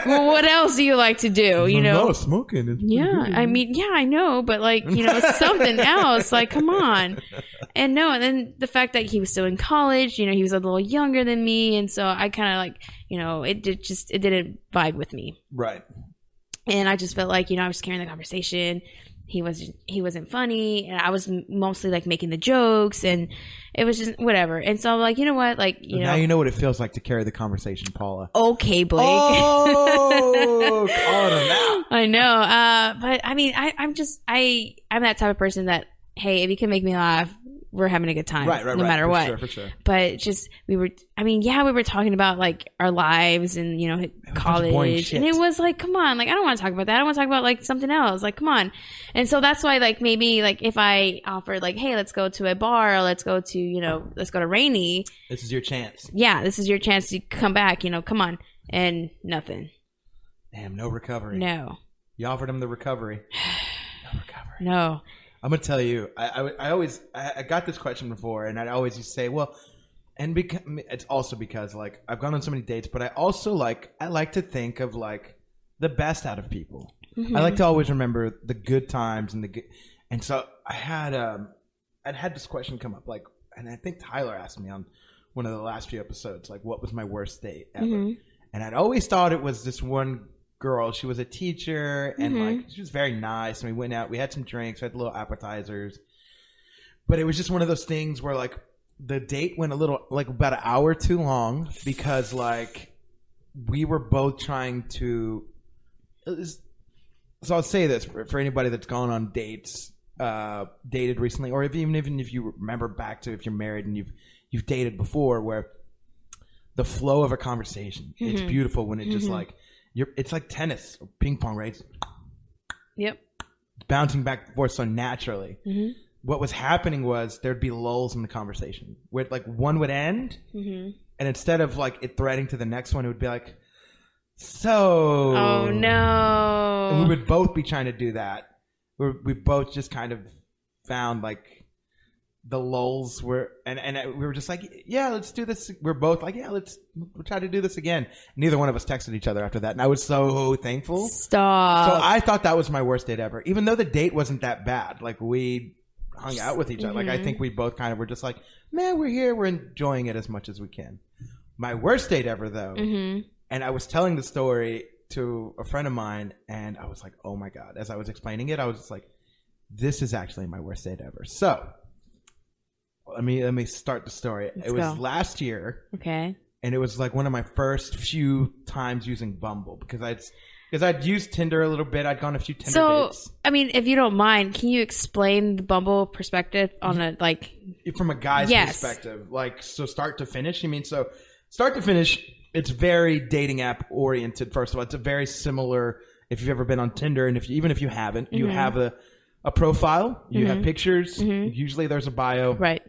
C: well, what else do you like to do?
B: No, smoking.
C: Yeah, I mean, yeah, I know, but like, something else. Like, come on. And then the fact that he was still in college, he was a little younger than me, and so I kind of like, it didn't vibe with me.
B: Right.
C: And I just felt like, I was carrying the conversation. He wasn't funny, and I was mostly like making the jokes, and it was just whatever. And so I'm like, you know what, like,
B: now you know what it feels like to carry the conversation, Paula.
C: Okay, Blake.
B: Oh, calling him out.
C: I know, but I mean, I'm that type of person that, hey, if you can make me laugh, we're having a good time, no matter what.
B: For sure.
C: But just we were talking about like our lives and college, and it was like, come on, like I don't want to talk about that. I want to talk about like something else. Like, come on. And so that's why like maybe like if I offered like, hey, let's go to a bar, or let's go to Rainy.
B: This is your chance.
C: Yeah, this is your chance to come back. Come on, and nothing.
B: Damn, no recovery.
C: No.
B: You offered him the recovery. No recovery.
C: No.
B: I'm gonna tell you, I got this question before, and I'd always used to say, well, and it's also because like I've gone on so many dates, but I like to think of like the best out of people. Mm-hmm. I like to always remember the good times and so I'd had this question come up, like, and I think Tyler asked me on one of the last few episodes, like, what was my worst date ever? Mm-hmm. And I'd always thought it was this one girl. She was a teacher, and like she was very nice, and we went out, we had some drinks, we had little appetizers, but it was just one of those things where like the date went a little like about an hour too long because like we were both trying to so I'll say this for anybody that's gone on dates, dated recently, or even if you remember back to if you're married and you've dated before, where the flow of a conversation, it's beautiful when it just like it's like tennis or ping pong, right?
C: Yep.
B: Bouncing back and forth so naturally. Mm-hmm. What was happening was there'd be lulls in the conversation where like one would end, and instead of like it threading to the next one, it would be like, so.
C: Oh no.
B: And we would both be trying to do that. We both just kind of found like the lulls were, and we were just like, yeah, let's do this. We're both like, yeah, we'll try to do this again. Neither one of us texted each other after that, and I was so thankful.
C: Stop.
B: So I thought that was my worst date ever, even though the date wasn't that bad. Like we hung out with each other. Like I think we both kind of were just like, man, we're here, we're enjoying it as much as we can. My worst date ever, though, and I was telling the story to a friend of mine, and I was like, oh my god. As I was explaining it, I was just like, this is actually my worst date ever. So. Let me start the story. It was last year.
C: Okay.
B: And it was like one of my first few times using Bumble because I'd used Tinder a little bit. I'd gone a few Tinder dates. So,
C: I mean, if you don't mind, can you explain the Bumble perspective on a like
B: from a guy's perspective? Like, so start to finish? You mean so start to finish, it's very dating app oriented, first of all. It's a very similar if you've ever been on Tinder, and even if you haven't, you have a profile, you have pictures, usually there's a bio.
C: Right.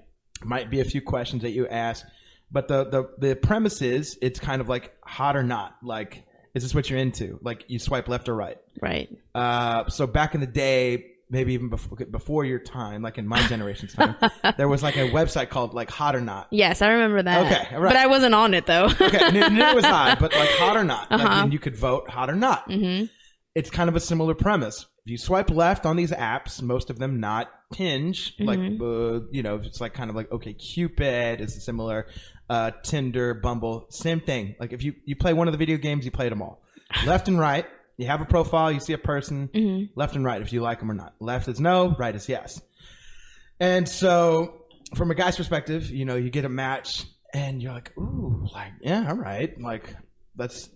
B: Might be a few questions that you ask, but the premise is it's kind of like hot or not. Like, is this what you're into? Like, you swipe left or right.
C: Right.
B: So back in the day, maybe even before your time, like in my generation's time, there was like a website called like Hot or Not.
C: Yes, I remember that.
B: Okay, right.
C: But I wasn't on it though.
B: Okay, neither was I. But like Hot or Not, like, and you could vote Hot or Not. Mm-hmm. It's kind of a similar premise. If you swipe left on these apps, most of them not Hinge, like, it's like kind of like, okay, Cupid is similar, Tinder, Bumble, same thing. Like if you play one of the video games, you played them all. Left and right, you have a profile, you see a person, left and right if you like them or not. Left is no, right is yes. And so from a guy's perspective, you get a match and you're like, ooh, like, yeah, all right. Like, that's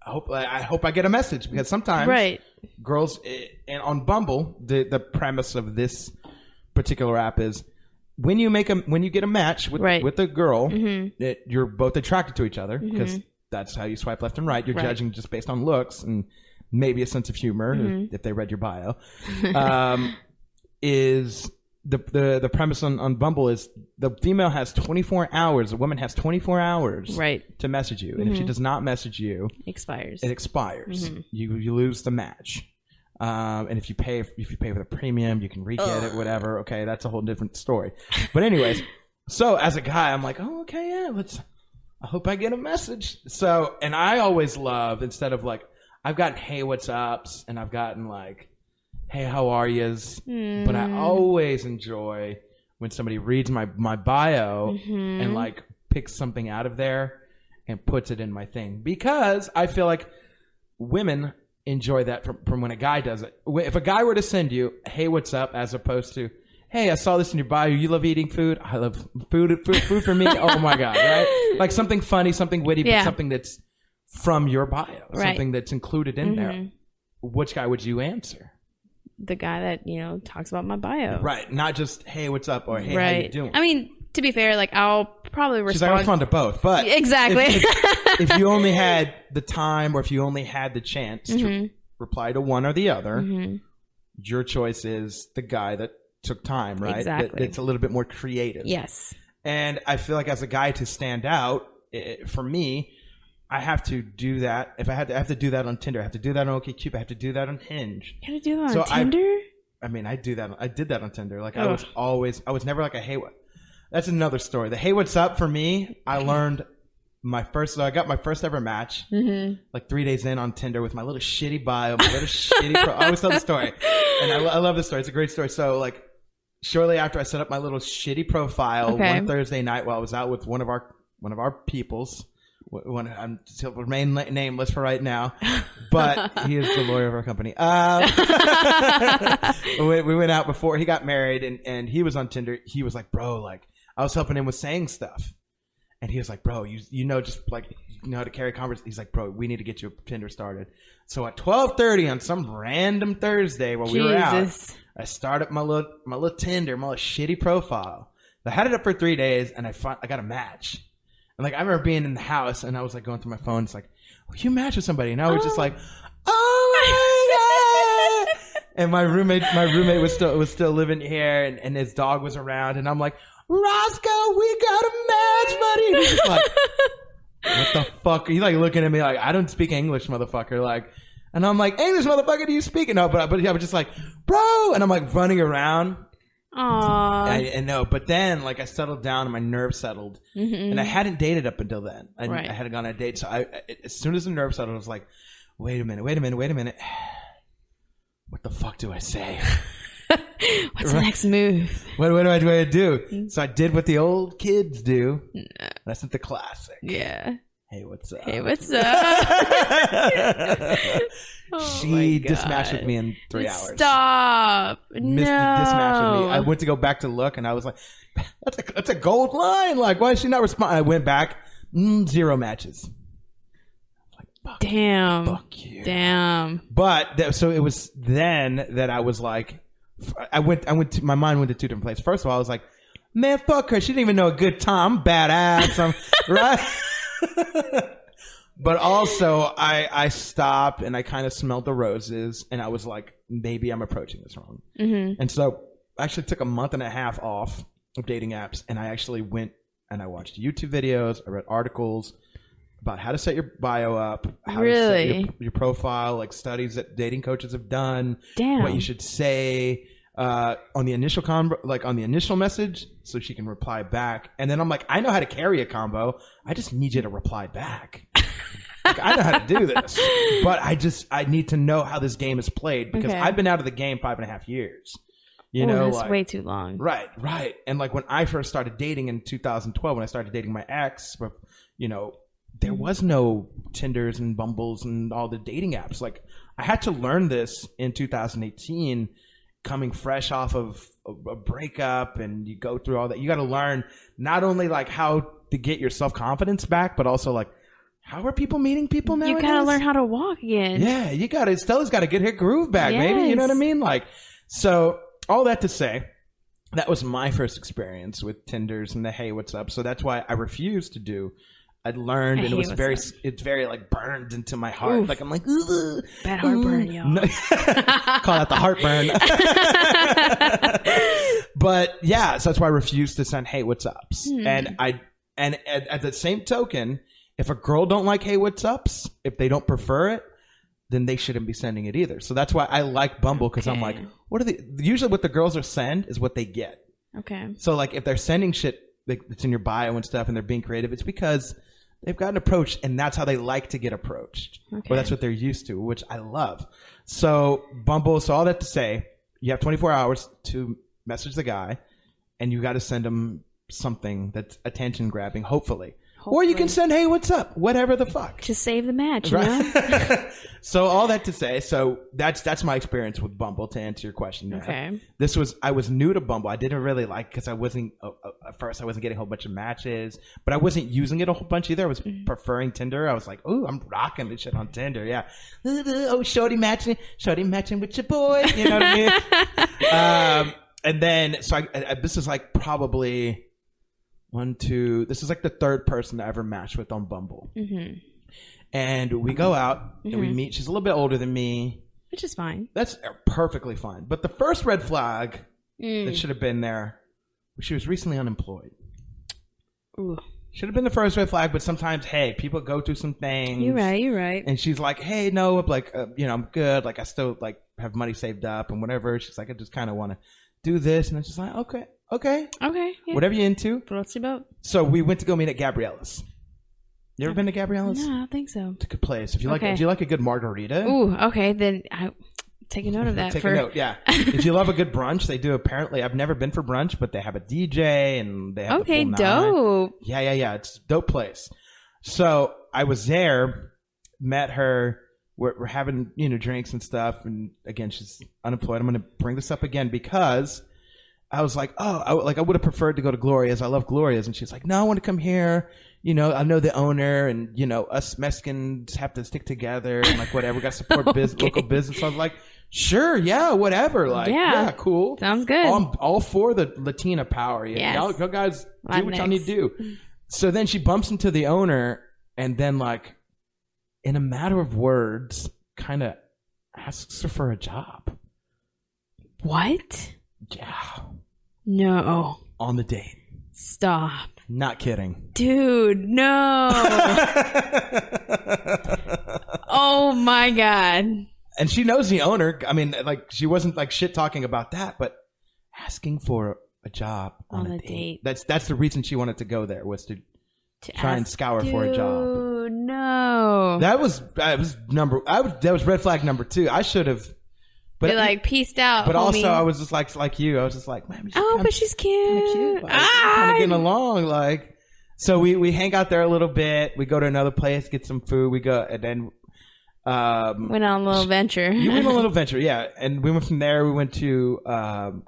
B: I hope I get a message because sometimes girls and on Bumble, the premise of this particular app is when you get a match with a girl, you're both attracted to each other because that's how you swipe left and right. You're judging just based on looks and maybe a sense of humor if they read your bio. Is the premise on Bumble is the female has 24 hours. The woman has 24 hours to message you, and if she does not message you, it expires. You lose the match. And if you pay for the premium, you can re-get it, whatever. Okay, that's a whole different story. But anyways, so as a guy, I'm like, oh, okay, yeah, I hope I get a message. So, and I always love, instead of like, I've gotten hey, what's ups, and I've gotten like, hey, how are yous? But I always enjoy when somebody reads my bio and like picks something out of there and puts it in my thing, because I feel like women enjoy that from when a guy does it. If a guy were to send you, hey, what's up, as opposed to, hey, I saw this in your bio. You love eating food. I love food for me. Oh my God, right? Like something funny, something witty, but something that's from your bio, something that's included in there. Which guy would you answer?
C: The guy that, talks about my bio.
B: Right. Not just, hey, what's up? Or, hey, how you doing?
C: I mean, to be fair, like, I'll probably respond.
B: She's like, I respond to both. But
C: exactly.
B: If you only had the time, or if you only had the chance to reply to one or the other, your choice is the guy that took time, right?
C: Exactly.
B: That's a little bit more creative.
C: Yes.
B: And I feel like as a guy, to stand out, for me, I have to do that. If I have to do that on Tinder, I have to do that on OkCupid, I have to do that on Hinge.
C: You have to do that on Tinder?
B: I mean, I did that on Tinder. Like, I was never like a hey, what? That's another story. The hey, what's up for me, I learned I got my first ever match like 3 days in on Tinder with my little shitty bio, my little shitty I always tell the story. And I love this story. It's a great story. So like, shortly after I set up my little shitty profile one Thursday night while I was out with one of our peoples, I'm still remain nameless for right now, but he is the lawyer of our company. We went out before he got married, and he was on Tinder. He was like, bro, like, I was helping him with saying stuff, and he was like, bro, just like, you know how to carry conversation. He's like, bro, we need to get you a Tinder started. So at 12:30 on some random Thursday while we were out, I started my little Tinder, my little shitty profile. I had it up for 3 days, and I got a match. And like, I remember being in the house, and I was like going through my phone. It's like, oh, you matched with somebody, and I was just like, oh my God. And my roommate was still living here, and his dog was around, and I'm like, Roscoe, we got a match, buddy. And he's just like, what the fuck? He's like looking at me like, I don't speak English, motherfucker. Like, and I'm like, English, motherfucker, do you speak it? No, but I was just like, bro, and I'm like running around.
C: Aww.
B: I know, but then like I settled down and my nerves settled, and I hadn't dated up until then. I hadn't gone on a date, so as soon as the nerves settled, I was like, wait a minute. What the fuck do I say?
C: What's the next move?
B: What do I do? So I did what the old kids do. I sent the classic.
C: Yeah.
B: Hey, what's up?
C: Hey, what's up?
B: She dismatched with me in 3 hours.
C: Stop.
B: Dismatched with me. I went to go back to look, and I was like, that's a gold line. Like, why is she not responding? I went back, 0 matches. Like,
C: damn.
B: Fuck you.
C: Damn.
B: But so it was then that I was like, my mind went to 2 different places. First of all, I was like, man, fuck her. She didn't even know a good time. I'm badass. Right? But also, I stopped and I kind of smelled the roses, and I was like, maybe I'm approaching this wrong. And so I actually took a month and a half off of dating apps, and I actually went and I watched YouTube videos, I read articles about how to set your bio up, how to set your profile, like studies that dating coaches have done, what you should say on the initial on the initial message, so she can reply back. And then I'm like, I know how to carry a combo. I just need you to reply back. Like, I know how to do this, but I need to know how this game is played, because I've been out of the game 5.5 years. You know,
C: that's way too long.
B: Right. And like when I first started dating in 2012, when I started dating my ex, there was no Tinders and Bumbles and all the dating apps. Like, I had to learn this in 2018, coming fresh off of a breakup, and you go through all that. You got to learn not only like how to get your self-confidence back, but also like, how are people meeting people nowadays?
C: You got to learn how to walk again.
B: Yeah, Stella's got to get her groove back, baby. You know what I mean? Like, so all that to say, that was my first experience with Tinders and the hey, what's up. So that's why I refuse to do I'd learned, and
C: hate
B: it's very like burned into my heart.
C: Oof.
B: Like I'm like, ugh,
C: Bad heartburn,
B: ugh.
C: yo.
B: No. Call that the heartburn. But yeah, so that's why I refuse to send hey what's ups. And at the same token, if a girl don't like hey what's ups, if they don't prefer it, then they shouldn't be sending it either. So that's why I like Bumble, because I'm like, usually what the girls are send is what they get.
C: Okay.
B: So like if they're sending shit that's in your bio and stuff and they're being creative, it's because they've gotten approached and that's how they like to get approached.
C: Okay.
B: Or that's what they're used to, which I love. So Bumble, so all that to say, you have 24 hours to message the guy and you got to send him something that's attention grabbing, hopefully. Or you can send, hey, what's up? Whatever the fuck.
C: Just save the match, you know?
B: So all that to say, so that's my experience with Bumble, to answer your question there.
C: Okay.
B: I was new to Bumble. I didn't really like, because I wasn't, at first I wasn't getting a whole bunch of matches, but I wasn't using it a whole bunch either. I was preferring Tinder. I was like, oh, I'm rocking this shit on Tinder. Yeah. Oh, shorty matching with your boy. You know what I mean? And then, so I this is like probably... this is like the third person I ever matched with on Bumble. Mm-hmm. And we go out and we meet. She's a little bit older than me.
C: Which is fine.
B: That's perfectly fine. But the first red flag that should have been there, she was recently unemployed.
C: Ooh.
B: Should have been the first red flag, but sometimes, hey, people go through some things.
C: You're right.
B: And she's like, hey, no, like, I'm good. Like, I still like have money saved up and whatever. She's like, I just kind of want to do this. And it's just like, okay.
C: Yeah.
B: Whatever you're into.
C: Floats your boat.
B: So we went to go meet at Gabriella's. You ever been to Gabriella's?
C: No, I don't think so.
B: It's a good place. If you like a good margarita.
C: Ooh, okay. Then I take a note of that.
B: Take a note, yeah. If you love a good brunch, they do apparently. I've never been for brunch, but they have a DJ and they have the full
C: dope.
B: night. Yeah. It's a dope place. So I was there, met her. We're having drinks and stuff, and again, she's unemployed. I'm going to bring this up again because I was like, I would have preferred to go to Gloria's. I love Gloria's. And she's like, no, I want to come here. I know the owner, and, us Mexicans have to stick together and like whatever. We got to support local business. So I was like, sure. Yeah, whatever. Like, yeah, cool.
C: Sounds good.
B: All for the Latina power.
C: Yes.
B: Y'all guys do what y'all need to do. So then she bumps into the owner and then like in a matter of words kind of asks her for a job.
C: What?
B: Yeah.
C: No.
B: On the date.
C: Stop.
B: Not kidding.
C: Dude, no. Oh my God.
B: And she knows the owner. I mean, like, she wasn't like shit talking about that, but asking for a job on a date. That's the reason she wanted to go there, was to try and scour for a job.
C: Dude, no.
B: That was red flag number 2. I should have. But
C: you're like, peaced out,
B: But
C: homie.
B: also, I was just like you. I was just like, man,
C: but she's cute.
B: Like, kind of getting along. Like, so we hang out there a little bit. We go to another place, get some food. We go, and then
C: went on a little venture.
B: You went on a little venture, yeah. And we went from there. We went to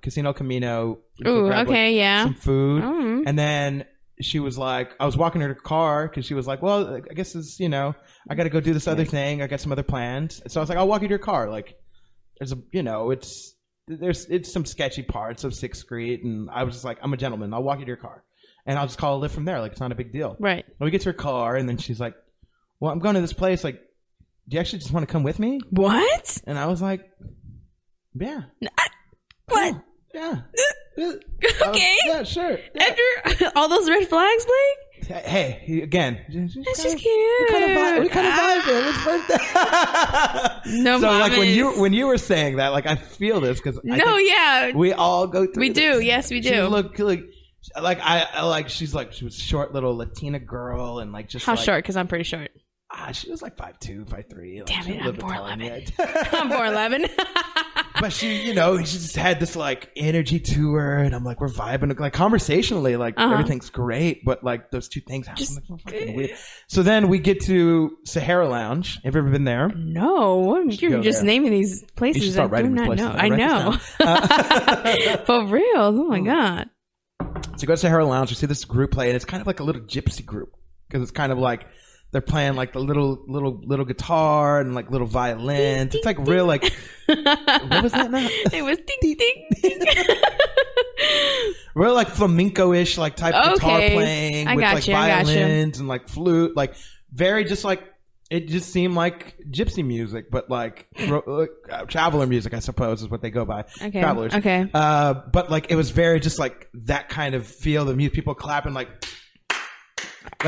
B: Casino Camino.
C: Ooh, okay, yeah.
B: Some food, and then she was like, I was walking her to the car because she was like, well, I guess this, I got to go do this other thing. I got some other plans. So I was like, I'll walk you to your car, like. There's it's some sketchy parts of 6th Street, and I was just like, I'm a gentleman. I'll walk you to your car, and I'll just call a lift from there. Like, it's not a big deal.
C: Right.
B: And we get to her car, and then she's like, well, I'm going to this place. Like, do you actually just want to come with me?
C: What?
B: And I was like, yeah.
C: What?
B: Yeah.
C: Okay.
B: Yeah, sure. Yeah.
C: After all those red flags, Blake?
B: Hey, again.
C: That's just cute.
B: We kind of vibe it. It's birthday.
C: No,
B: so like when you were saying that, like I feel this because we all go through.
C: We do. Yes, we do.
B: She looked like she was a short little Latina girl and like just
C: how short? Because I'm pretty short.
B: She was like 5'2", 5'3". Like,
C: damn it, I'm 4'11".
B: I'm
C: 4'11".
B: But she just had this like energy to her, and I'm like, we're vibing, like conversationally, like everything's great, but like those two things happen. Like, fucking weird. So then we get to Sahara Lounge. Have you ever been there?
C: No, you're just naming these places.
B: You should start writing these places.
C: I know. For real. Oh my God.
B: So you go to Sahara Lounge, you see this group play, and it's kind of like a little gypsy group because it's kind of like they're playing like the little guitar and like little violins. It's like real like what was that now?
C: It was ding ding ding.
B: real like flamenco-ish like type guitar playing with like violins and like flute, like very just like it just seemed like gypsy music, but like traveler music, I suppose, is what they go by.
C: Okay.
B: Travelers.
C: Okay.
B: But like it was very just like that kind of feel. The music, people clapping like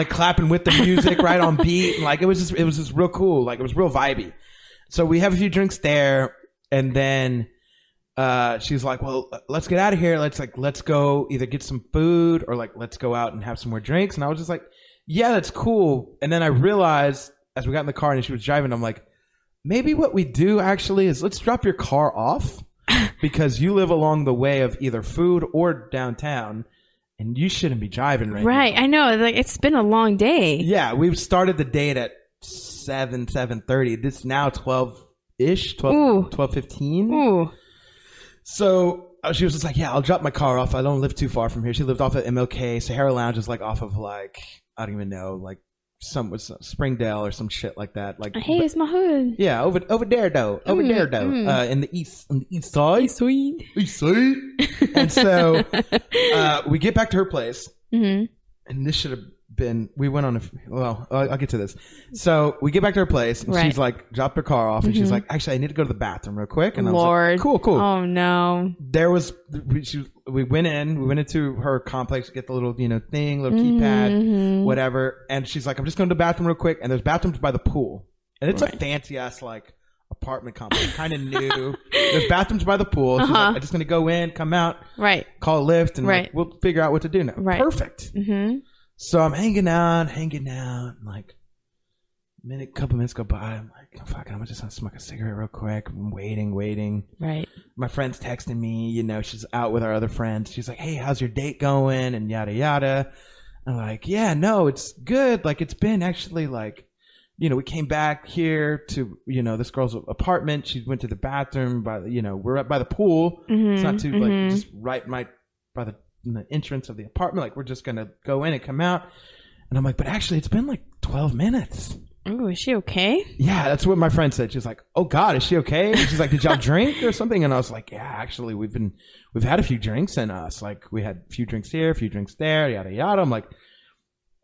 B: clapping with the music right on beat. And like it was just real cool. Like it was real vibey. So we have a few drinks there, and then she's like, well, let's get out of here. Let's go either get some food or like let's go out and have some more drinks. And I was just like, yeah, that's cool. And then I realized as we got in the car and she was driving, I'm like, maybe what we do actually is let's drop your car off because you live along the way of either food or downtown. And you shouldn't be driving right now.
C: I know. Like it's been a long day.
B: Yeah, we've started the date at 7:30. This now 12-ish, 12:15.
C: Ooh.
B: So she was just like, yeah, I'll drop my car off. I don't live too far from here. She lived off of MLK. Sahara Lounge is like off of like, I don't even know, like some Springdale or some shit like that. Like,
C: hey, it's my hood.
B: Yeah, over there though. In the east side. East side. And so we get back to her place, and this should have been. We went on I'll get to this. So we get back to her place, and she's like, dropped her car off, and she's like, actually, I need to go to the bathroom real quick. And I was like, cool.
C: Oh no.
B: We went into her complex to get the little thing, little keypad, whatever. And she's like, I'm just going to the bathroom real quick. And there's bathrooms by the pool, and it's a fancy ass like apartment complex, kind of new. There's bathrooms by the pool. She's like, I'm just going to go in, come out, call a lift, and like, we'll figure out what to do now. Perfect. So I'm hanging out, and like couple minutes go by. I'm like, oh, fuck, I'm just gonna smoke a cigarette real quick. I'm waiting. Right. My friend's texting me, she's out with our other friends. She's like, hey, how's your date going? And yada yada. I'm like, yeah, no, it's good. Like it's been actually like, we came back here to, this girl's apartment. She went to the bathroom we're up by the pool. It's not too like just right by the entrance of the apartment. Like we're just gonna go in and come out. And I'm like, but actually it's been like 12 minutes.
C: Oh, is she okay?
B: Yeah, that's what my friend said. She's like, oh God, is she okay? And she's like, did y'all drink or something? And I was like, yeah, actually we've had a few drinks in us. Like we had a few drinks here, a few drinks there, yada yada. I'm like,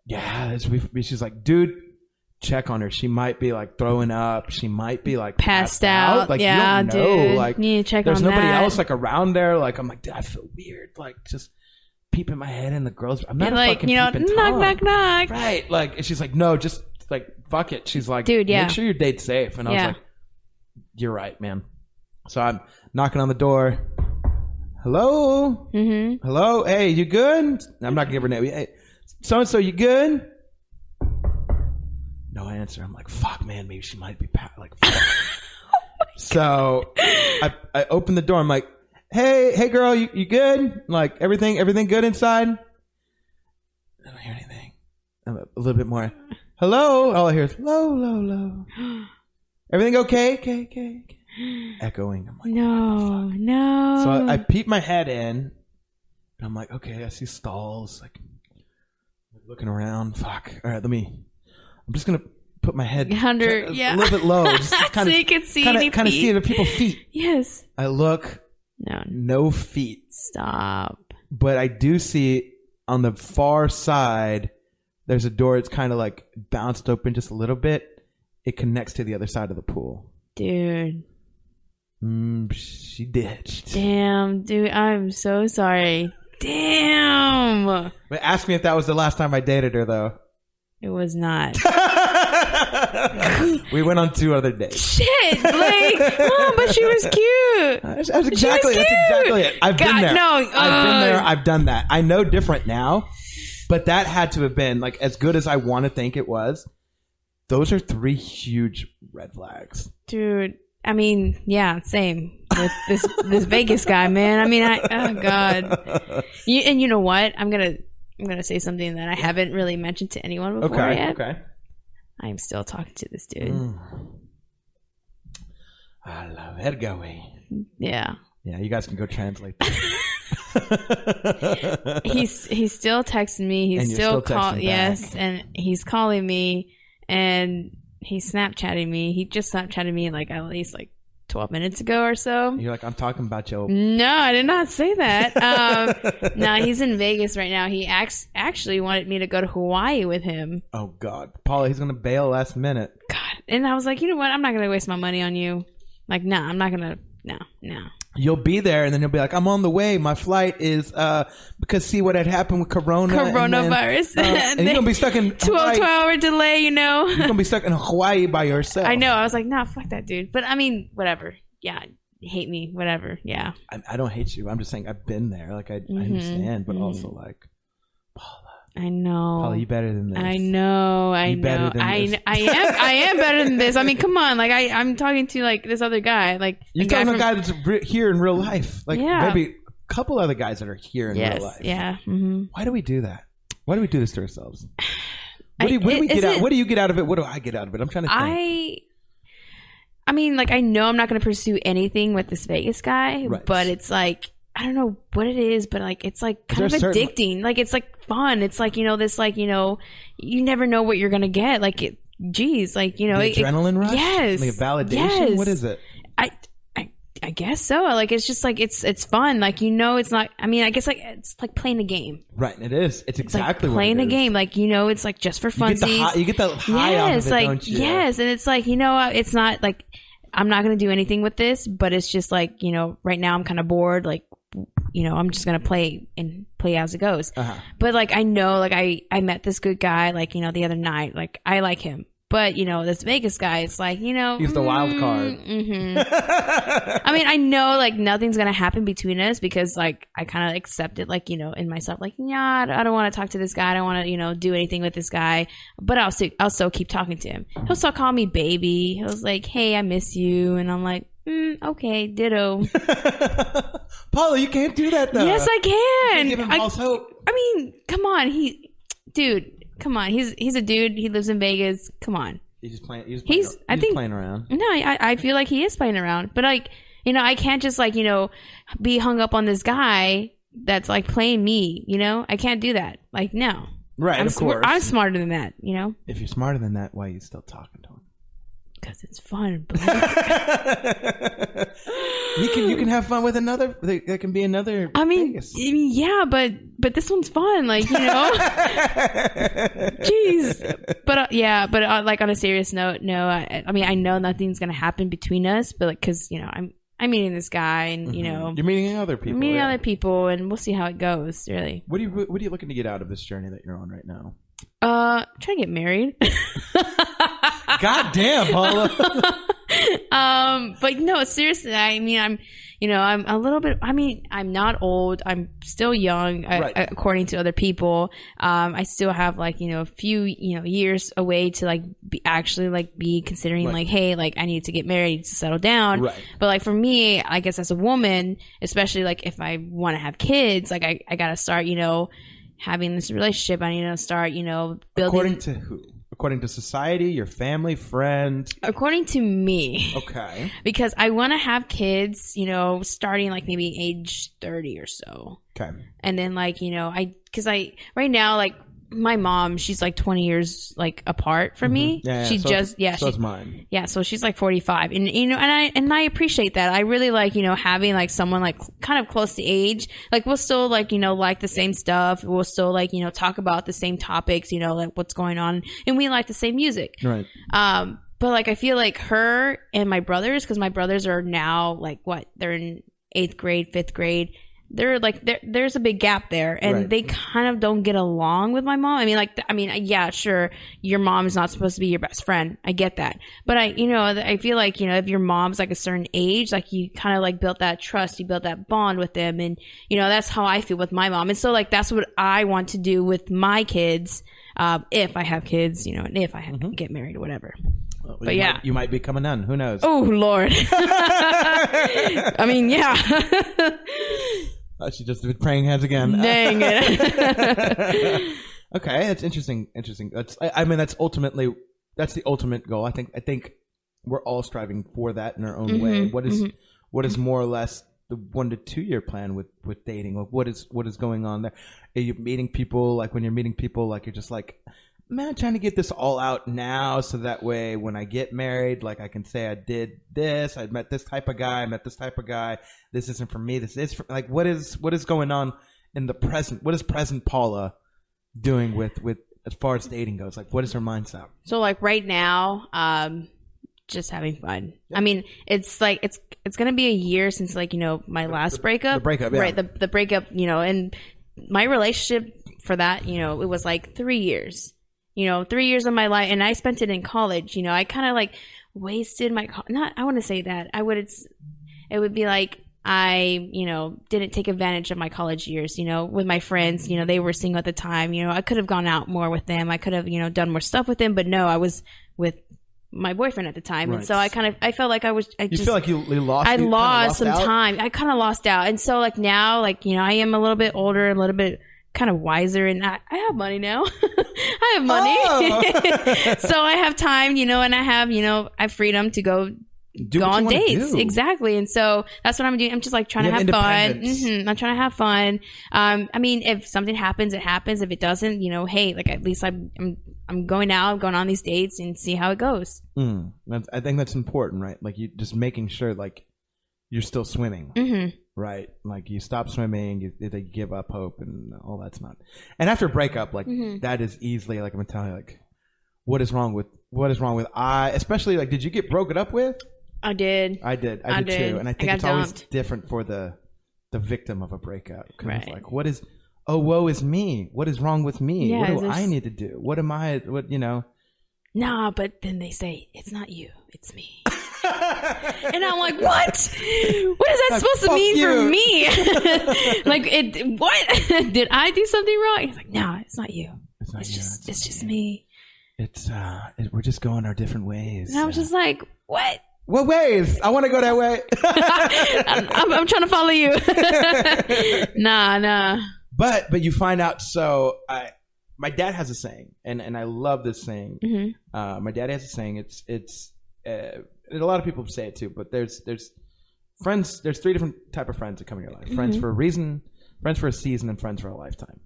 B: yeah, she's like, dude, check on her. She might be like throwing up. She might be like passed out. Like, yeah, you don't know. Dude, like,
C: need to check
B: there's
C: on
B: nobody
C: that.
B: else like around there. Like, I'm like, dude, I feel weird. Like, just peeping my head in the girls. I'm not
C: like,
B: fucking peeping
C: knock,
B: Tom.
C: knock.
B: Right. Like, and she's like, no, just like, fuck it. She's like, dude, make sure your date's safe. And I was like, you're right, man. So I'm knocking on the door. Hello? Hello? Hey, you good? I'm not gonna give her name. Hey, so-and-so, you good? No answer. I'm like, fuck, man, maybe she might be like, fuck. So I open the door. I'm like, hey girl, you good? Like, everything good inside? I don't hear anything. I'm a little bit more. Hello? All I hear is low. Everything okay? Okay. Echoing. I'm like,
C: no.
B: So I peep my head in, and I'm like, okay, I see stalls. Like, looking around. Fuck. All right, I'm just gonna put my head
C: under,
B: a little bit low, just kind
C: so
B: of
C: you can see
B: kind of see the people's feet.
C: Yes.
B: I look. No feet.
C: Stop.
B: But I do see on the far side, there's a door. It's kind of like bounced open just a little bit. It connects to the other side of the pool.
C: Dude.
B: She ditched.
C: Damn, dude. I'm so sorry. Damn.
B: But ask me if that was the last time I dated her, though.
C: It was not.
B: We went on 2 other dates.
C: Shit, Blake. Oh, but she was cute.
B: That's exactly it. I've been there. I've done that. I know different now, but that had to have been like as good as I want to think it was. Those are 3 huge red flags,
C: dude. I mean, yeah, same with this Vegas guy, man. I mean, oh god. And you know what? I'm gonna say something that I haven't really mentioned to anyone before yet. Okay. I'm still talking to this dude.
B: I love it, Goey.
C: Yeah.
B: Yeah, you guys can go translate that.
C: He's still texting me. He's still calling. Yes, and he's calling me, and he's Snapchatting me. He just Snapchatted me like at least like 12 minutes ago or so.
B: You're like, I'm talking about Joe.
C: No, I did not say that. No, he's in Vegas right now. He actually wanted me to go to Hawaii with him.
B: Oh, God. Paula, he's going to bail last minute.
C: God. And I was like, you know what? I'm not going to waste my money on you. Like, nah, I'm not going to. No.
B: You'll be there, and then you'll be like, I'm on the way. My flight is, because see what had happened with
C: coronavirus.
B: And you're going to be stuck in
C: 12-hour delay, you know.
B: You're going to be stuck in Hawaii by yourself.
C: I know. I was like, nah, fuck that dude. But I mean, whatever. Yeah. Hate me. Whatever. Yeah.
B: I don't hate you. I'm just saying I've been there. Like, I understand, but also like, Paula.
C: I know.
B: Paula, you better than this.
C: I know. I am better than this. I mean, come on. Like, I'm talking to like this other guy. Like,
B: you're talking to a guy that's here in real life. Like, maybe a couple other guys that are here in real life.
C: Yeah. Mm-hmm.
B: Why do we do that? Why do we do this to ourselves? What do we get out? What do you get out of it? What do I get out of it? I'm trying to think.
C: I mean, like, I know I'm not going to pursue anything with this Vegas guy,
B: right.
C: But it's like, I don't know what it is, but like, it's like kind of addicting. Like, it's like fun. It's like, you know, this, like, you know, you never know what you're going to get. Like, geez, like, you know,
B: the adrenaline rush?
C: Yes.
B: Like a validation?
C: Yes.
B: What is it?
C: I guess so. Like, it's just like, it's fun. Like, you know, it's not, I mean, I guess like, it's like playing a game.
B: Right. It is. It's exactly
C: like playing a game. Like, you know, it's like just for funsies.
B: You get the high out of it,
C: like,
B: don't you?
C: Yes. And it's like, you know, it's not like, I'm not going to do anything with this, but it's just like, you know, right now I'm kind of bored. Like, you know, I'm just going to play as it goes. Uh-huh. But like, I know, like I met this good guy, like, you know, the other night, like I like him, but you know, this Vegas guy, it's like, you know,
B: he's the wild card.
C: Mm-hmm. I mean, I know like nothing's going to happen between us because like, I kind of accepted like, you know, in myself, like, yeah, I don't want to talk to this guy. I don't want to, you know, do anything with this guy, but I'll still keep talking to him. He'll still call me baby. He was like, hey, I miss you. And I'm like, okay, ditto.
B: Paula, you can't do that though.
C: Yes, I can.
B: You give him false hope.
C: I mean, come on, come on. He's a dude. He lives in Vegas. Come on.
B: He's playing around.
C: No, I feel like he is playing around. But like, you know, I can't just like, you know, be hung up on this guy that's like playing me. You know, I can't do that. Like, no.
B: Right. Of course.
C: I'm smarter than that. You know.
B: If you're smarter than that, why are you still talking to him?
C: Because it's fun.
B: You can have fun with another. There can be another.
C: I mean, yeah, but this one's fun. Like, you know, jeez. But like on a serious note, no. I mean, I know nothing's gonna happen between us, but like, cause you know, I'm meeting this guy, and you know,
B: you're meeting other people.
C: Other people, and we'll see how it goes. Really.
B: What are you looking to get out of this journey that you're on right now?
C: Trying to get married.
B: God damn, Paula.
C: But no, seriously, I mean, I'm a little bit, I mean, I'm not old. I'm still young, right. According to other people. I still have like, you know, a few, you know, years away to like be considering right. Like, hey, like I need to get married to settle down. Right. But like for me, I guess as a woman, especially like if I want to have kids, like I gotta start, you know, having this relationship. I need to start, you know, building.
B: According to who? According to society, your family, friend?
C: According to me.
B: Okay.
C: Because I want to have kids, you know, starting like maybe age 30 or so.
B: Okay. And
C: then like, you know, right now, like my mom, she's like 20 years like apart from me.
B: Yeah,
C: she's
B: mine.
C: Yeah, so she's like 45, and you know, and I appreciate that. I really like, you know, having like someone like kind of close to age. Like we'll still like, you know, like the same stuff. We'll still like, you know, talk about the same topics, you know, like what's going on, and we like the same music.
B: Right.
C: But like I feel like her and my brothers, because my brothers are now like they're in 8th grade, 5th grade. They're like there's a big gap there, and right. They kind of don't get along with my mom. I mean, yeah, sure, your mom is not supposed to be your best friend. I get that, but I feel like, you know, if your mom's like a certain age, like you kind of like built that trust, you built that bond with them, and you know that's how I feel with my mom, and so like that's what I want to do with my kids, if I have kids, you know, and if I have to get married or whatever.
B: Well, but you might become a nun. Who knows?
C: Oh Lord! I mean, yeah.
B: She just did praying hands again.
C: Dang it.
B: Okay, that's interesting. That's the ultimate goal. I think we're all striving for that in our own way. What is more or less the 1 to 2 year plan with dating? Like what is going on there? Are you meeting people, like when you're meeting people, like you're just like, man, I'm trying to get this all out now so that way when I get married, like I can say I did this, I met this type of guy, I met this type of guy. This isn't for me. This is for, like, what is going on in the present? What is present Paula doing with as far as dating goes? Like, what is her mindset?
C: So like right now, just having fun. Yep. I mean, it's like it's gonna be a year since like, you know, my last breakup.
B: The breakup, yeah.
C: Right. The breakup, you know, and my relationship for that, you know, it was like 3 years. You know, 3 years of my life, and I spent it in college. You know, I kind of like wasted my I want to say that. It would be like I, you know, didn't take advantage of my college years, you know, with my friends. You know, they were single at the time. You know, I could have gone out more with them. I could have, you know, done more stuff with them. But no, I was with my boyfriend at the time. Right. And so I felt like I feel like you lost. I lost some time. I kind of lost out. And so like now, like, you know, I am a little bit older, a little bit kind of wiser, and I have money now. I have money. Oh. So I have time, you know, and I have freedom to go on dates. Exactly. And so that's what I'm doing. I'm just like trying to have fun. Mm-hmm. I'm trying to have fun. I mean, if something happens, it happens. If it doesn't, you know, hey, like at least I'm going out, I'm going on these dates and see how it goes.
B: I think that's important, right? Like you just making sure like you're still swimming. Mm-hmm. Right, like you stop swimming, they give up hope, and all that's not. And after a breakup, like that is easily like I'm gonna tell you, like what is wrong with especially like did you get broken up with?
C: I did
B: too, and I think it's always different for the victim of a breakup. Right. Like what is woe is me? What is wrong with me? Yeah, what do I need to do? What am I? What you know?
C: Nah, but then they say it's not you, it's me. And I'm like, what? What is that supposed to mean for me? Like, what? Did I do something wrong? He's like, no, it's not you. It's just me.
B: We're just going our different ways.
C: And I was just like, what?
B: What ways? I want to go that way.
C: I'm trying to follow you. Nah.
B: But you find out. So my dad has a saying, and I love this saying. Mm-hmm. My dad has a saying. A lot of people say it too, but there's friends. There's 3 different type of friends that come in your life: mm-hmm. friends for a reason, friends for a season, and friends for a lifetime.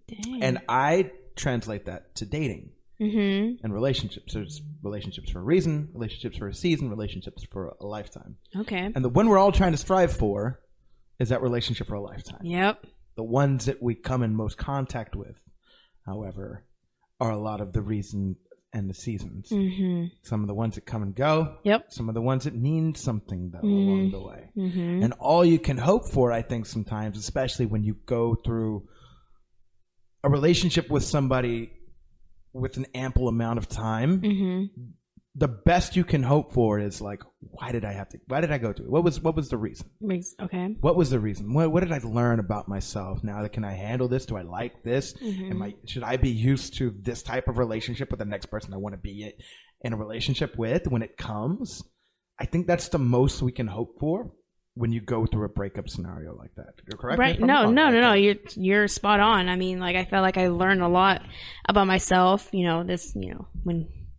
B: Dang. And I translate that to dating and relationships. There's relationships for a reason, relationships for a season, relationships for a lifetime.
C: Okay.
B: And the one we're all trying to strive for is that relationship for a lifetime.
C: Yep.
B: The ones that we come in most contact with, however, are a lot of the reason and the seasons. Mm-hmm. Some of the ones that come and go.
C: Yep.
B: Some of the ones that mean something though along the way. Mm-hmm. And all you can hope for, I think, sometimes, especially when you go through a relationship with somebody with an ample amount of time, the best you can hope for is like, why did I go through it? What was the reason?
C: Okay.
B: What was the reason? What did I learn about myself? Now that can I handle this? Do I like this? Should I be used to this type of relationship with the next person I want to be in a relationship with when it comes? I think that's the most we can hope for when you go through a breakup scenario like that. You're correct?
C: Right. No. You're spot on. I mean, like I felt like I learned a lot about myself, you know,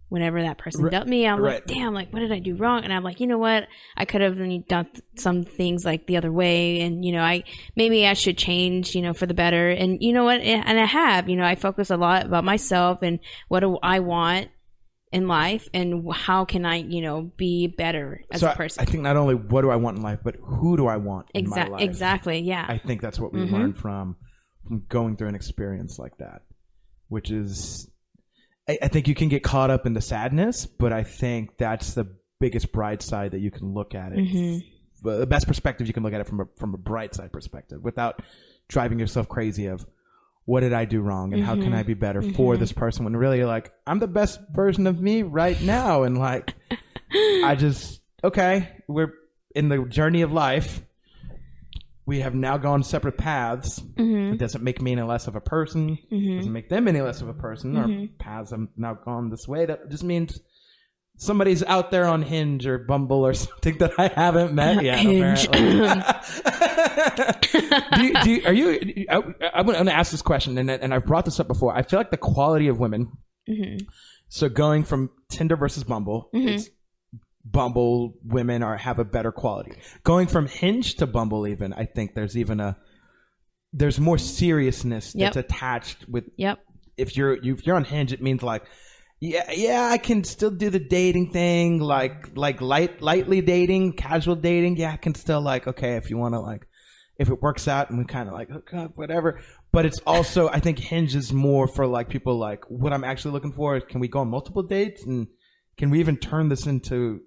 C: whenever that person dumped me, I'm like, damn, like, what did I do wrong? And I'm like, you know what? I could have done some things like the other way. And, you know, maybe I should change, you know, for the better. And you know what? And I have, you know, I focus a lot about myself and what do I want in life and how can I, you know, be better as a person.
B: I think not only what do I want in life, but who do I want in my life?
C: Exactly. Yeah.
B: I think that's what we learn from going through an experience like that, which is, I think you can get caught up in the sadness, but I think that's the biggest bright side that you can look at it. The best perspective you can look at it from a bright side perspective without driving yourself crazy of what did I do wrong and how can I be better for this person, when really you're like, I'm the best version of me right now. And like, we're in the journey of life. We have now gone separate paths. It doesn't make me any less of a person. Doesn't make them any less of a person. Our paths have now gone this way. That just means somebody's out there on Hinge or Bumble or something that I haven't met yet. Apparently. I'm going to ask this question, and I've brought this up before. I feel like the quality of women. So going from Tinder versus Bumble, it's Bumble women have a better quality. Going from Hinge to Bumble, even I think there's more seriousness that's attached with if you're on Hinge, it means like, yeah, I can still do the dating thing, like lightly dating, casual dating. Yeah, I can still like, okay, if you want to like, if it works out and we kind of like hook up, whatever. But it's also, I think Hinge is more for like people like what I'm actually looking for. Can we go on multiple dates and can we even turn this into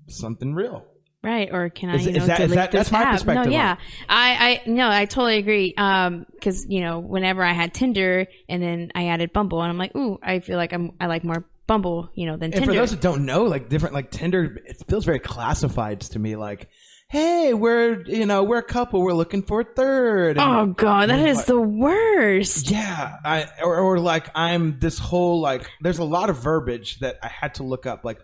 B: something real?
C: Right, or can I?
B: That's my perspective.
C: No, yeah, I totally agree. Because whenever I had Tinder and then I added Bumble, and I'm like, ooh, I feel like I like more Bumble, than Tinder.
B: And for those that don't know, like different, like Tinder, it feels very classified to me. Like, hey, we're a couple, we're looking for a third.
C: Oh God, that is the worst.
B: Yeah, or like I'm this whole like. There's a lot of verbiage that I had to look up, like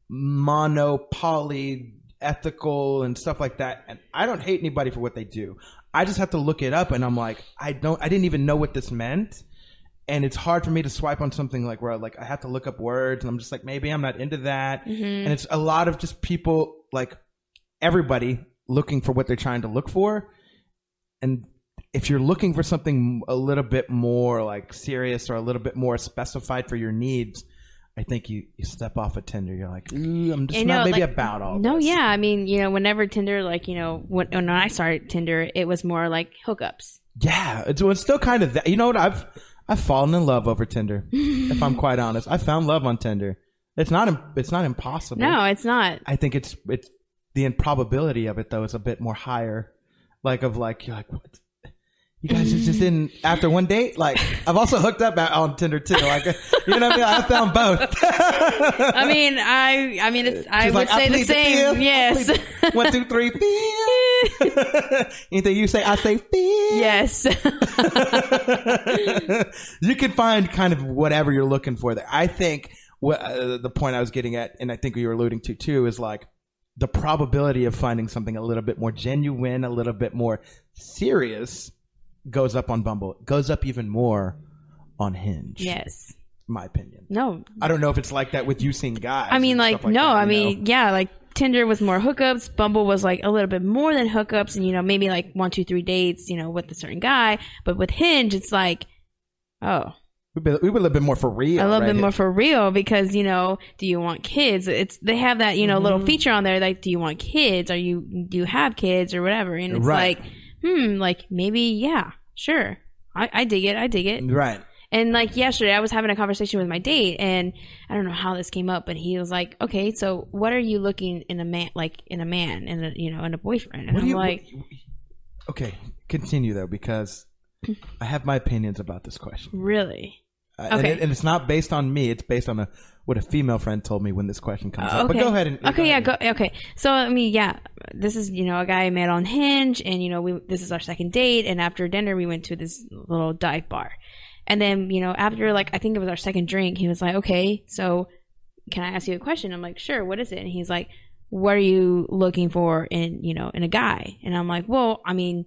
B: mono, poly, ethical and stuff like that, and I don't hate anybody for what they do. I just have to look it up, and I'm like, I didn't even know what this meant, and it's hard for me to swipe on something like where like I have to look up words, and I'm just like, maybe I'm not into that. And it's a lot of just people, like everybody looking for what they're trying to look for, and if you're looking for something a little bit more like serious or a little bit more specified for your needs, I think you step off of Tinder. You're like, I'm just not maybe about all
C: no,
B: this.
C: yeah. I mean, whenever Tinder, like, when I started Tinder, it was more like hookups.
B: Yeah, it's still kind of that. You know what? I've fallen in love over Tinder. If I'm quite honest, I found love on Tinder. It's not impossible.
C: No, it's not.
B: I think it's the improbability of it though is a bit more higher. Like you're like, what? You guys just didn't after one date. Like I've also hooked up on Tinder too. Like what I mean. I found both.
C: I mean, I would say the same. Yes.
B: 1, 2, 3. Anything you say, I say.
C: Yes.
B: You can find kind of whatever you're looking for there. I think what the point I was getting at, and I think you were alluding to too, is like the probability of finding something a little bit more genuine, a little bit more serious, goes up on Bumble. It goes up even more on Hinge.
C: Yes.
B: My opinion.
C: No.
B: I don't know if it's like that with you seeing guys.
C: I mean, like no.
B: That,
C: I mean, yeah, like Tinder was more hookups. Bumble was like a little bit more than hookups, and maybe like 1, 2, 3 dates, with a certain guy. But with Hinge, it's like, oh,
B: we were a little bit more for real.
C: A little bit more for real because do you want kids? They have that little feature on there like, do you want kids? Do you have kids or whatever? And it's like, like maybe yeah, sure, I dig it,
B: right.
C: And like yesterday, I was having a conversation with my date, and I don't know how this came up, but he was like, "Okay, so what are you looking in a man, and a boyfriend?" And I'm like,
B: "Okay, continue though, because I have my opinions about this question."
C: Really? Okay.
B: And it's not based on me; it's based on what a female friend told me when this question comes up. But go ahead and
C: okay. So I mean, yeah, this is a guy I met on Hinge, and this is our second date, and after dinner we went to this little dive bar. And then, after like, I think it was our second drink, he was like, okay, so can I ask you a question? I'm like, sure. What is it? And he's like, what are you looking for in a guy? And I'm like, well, I mean,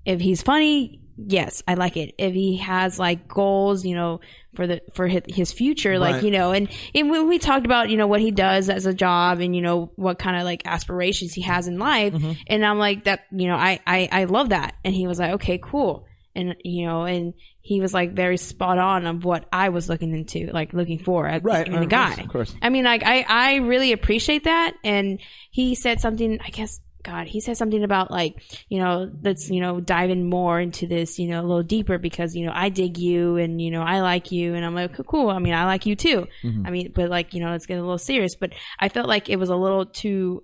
C: if he's funny, yes, I like it. If he has like goals, for his future, like, right. And when we talked about, what he does as a job and, what kind of like aspirations he has in life. Mm-hmm. And I'm like that, I love that. And he was like, okay, cool. And, and he was like very spot on of what I was looking for in a guy.
B: Of course.
C: I mean, like, I really appreciate that. And he said something, he said something about like, let's, dive in more into this, a little deeper because, I dig you and, I like you. And I'm like, cool. I mean, I like you too. Mm-hmm. I mean, but like, let's get a little serious. But I felt like it was a little too,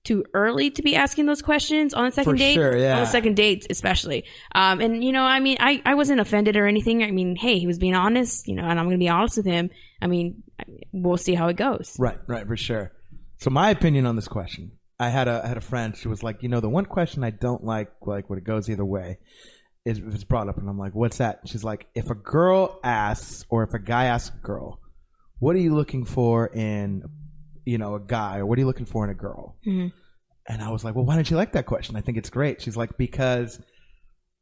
C: too early to be asking those questions on a second date.
B: Sure, yeah.
C: On a second date, especially. And, I mean, I wasn't offended or anything. I mean, hey, he was being honest, and I'm going to be honest with him. I mean, we'll see how it goes.
B: Right, for sure. So my opinion on this question, I had a friend, she was like, the one question I don't like when it goes either way, is if it's brought up. And I'm like, what's that? She's like, if a girl asks, or if a guy asks a girl, what are you looking for in a guy, or what are you looking for in a girl? Mm-hmm. And I was like, well, why don't you like that question? I think it's great. She's like, because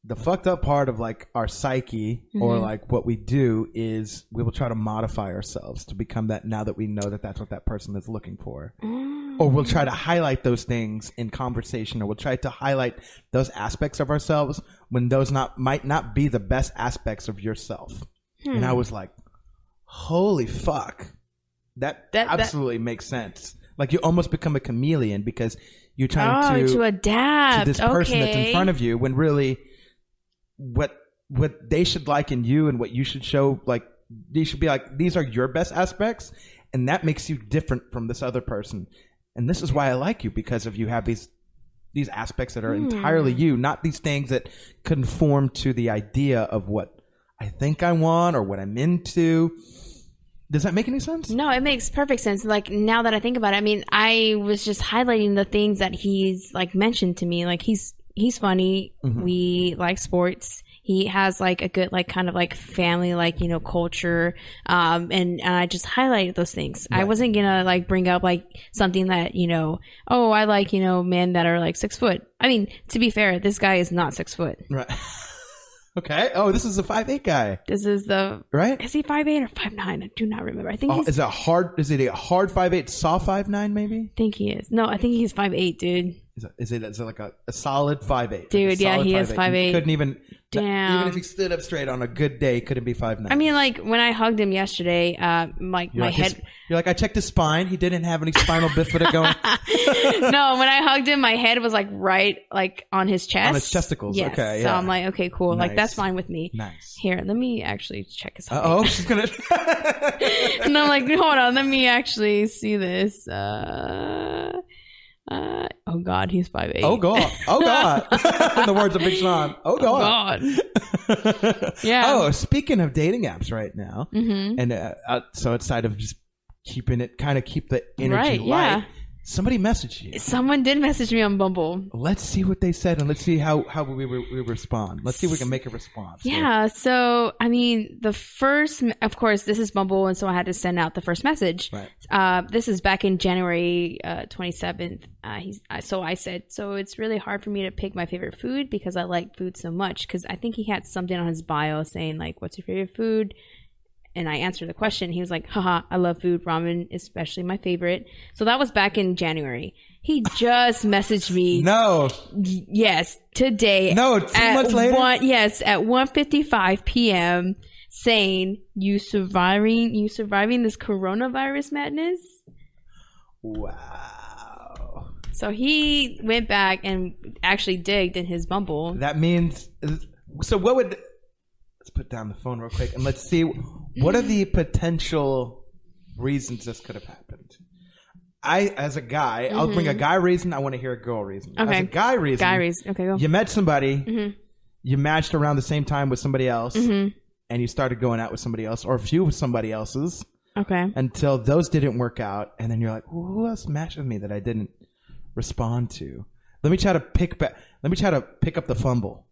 B: the fucked up part of like our psyche, mm-hmm. or like what we do is we will try to modify ourselves to become that now that we know that that's what that person is looking for. Mm-hmm. Or we'll try to highlight those things in conversation, or we'll try to highlight those aspects of ourselves when those might not be the best aspects of yourself. And I was like, holy fuck. That absolutely makes sense. Like you almost become a chameleon because you're trying
C: to adapt
B: to this person that's in front of you, when really what they should like in you and what you should show, like you should be like, these are your best aspects, and that makes you different from this other person. And this is why I like you, because of you have these aspects that are entirely you, not these things that conform to the idea of what I think I want or what I'm into. Does that make any sense?
C: No, it makes perfect sense. Like now that I think about it, I mean, I was just highlighting the things that he's like mentioned to me. Like he's funny. We like sports. He has like a good like kind of like family like, you know, culture. And I just highlighted those things. Right. I wasn't gonna like bring up like something that, you know, oh, I like, you know, men that are like 6 foot. I mean, to be fair, this guy is not 6 foot.
B: Right. Okay. Oh, this is a 5'8" guy.
C: This is the
B: right.
C: Is he 5'8" or 5'9"? I do not remember. I think he's.
B: Is it a hard 5'8", soft 5'9", maybe?
C: I think he is. No, I think he's 5'8", dude.
B: Is it like a solid 5'8"?
C: Dude,
B: like
C: yeah, he is 5'8".
B: Couldn't even.
C: Damn.
B: Even if he stood up straight on a good day, couldn't be 5'9".
C: I mean, like when I hugged him yesterday, my head.
B: You're like, I checked his spine. He didn't have any spinal bifida going.
C: No, when I hugged him, my head was like right like on his chest.
B: On his testicles.
C: Yes.
B: Okay.
C: So
B: yeah.
C: I'm like, okay, cool.
B: Nice.
C: Like that's fine with me.
B: Nice.
C: Here, let me actually check his height.
B: Oh, she's gonna.
C: And I'm like, hold on, let me actually see this. Oh God, he's 5'8".
B: Oh God. Oh God. In the words of Big Sean. Oh God. Yeah. Oh, speaking of dating apps right now, and so outside of just keep the energy light. Yeah. Somebody messaged you.
C: Someone did message me on Bumble.
B: Let's see what they said, and let's see how we respond. Let's see if we can make a response.
C: Yeah. So, I mean, the first, of course, this is Bumble, and so I had to send out the first message.
B: Right.
C: This is back in January 27th. So I said, so it's really hard for me to pick my favorite food because I like food so much. Because I think he had something on his bio saying like, "What's your favorite food?" And I answered the question. He was like, haha, I love food. Ramen, especially my favorite. So that was back in January. He just messaged me.
B: No.
C: Yes, today.
B: No, 2 months later?
C: At 1:55 p.m. saying, you surviving this coronavirus madness?
B: Wow.
C: So he went back and actually digged in his Bumble.
B: That means, so what would... Let's put down the phone real quick and let's see what are the potential reasons this could have happened. As a guy, I'll bring a guy reason. I want to hear a girl reason.
C: Okay.
B: As a guy reason. Okay, go. You met somebody, you matched around the same time with somebody else, and you started going out with somebody else or a few with somebody else's.
C: Okay.
B: Until those didn't work out, and then you're like, well, who else matched with me that I didn't respond to? Let me try to pick up the fumble.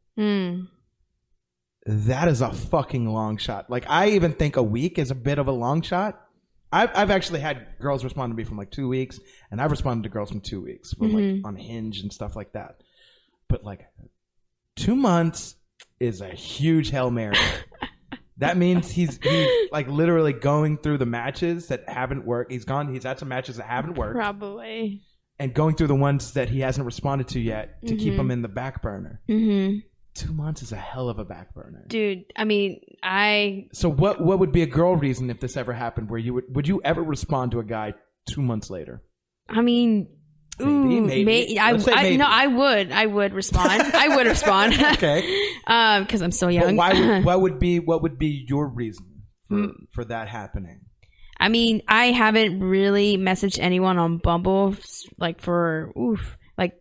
B: That is a fucking long shot. Like, I even think a week is a bit of a long shot. I've actually had girls respond to me from like 2 weeks, and I've responded to girls from 2 weeks from like on Hinge and stuff like that. But like 2 months is a huge Hail Mary. That means he's like literally going through the matches that haven't worked. He's had some matches that haven't worked. Probably. And going through the ones that he hasn't responded to yet to keep him in the back burner. 2 months is a hell of a back burner. Dude, I mean, So what would be a girl reason if this ever happened where you would you ever respond to a guy 2 months later? I mean, maybe. I would respond. I would respond. Okay. Because I'm so young. But what would be your reason for that happening? I mean, I haven't really messaged anyone on Bumble like for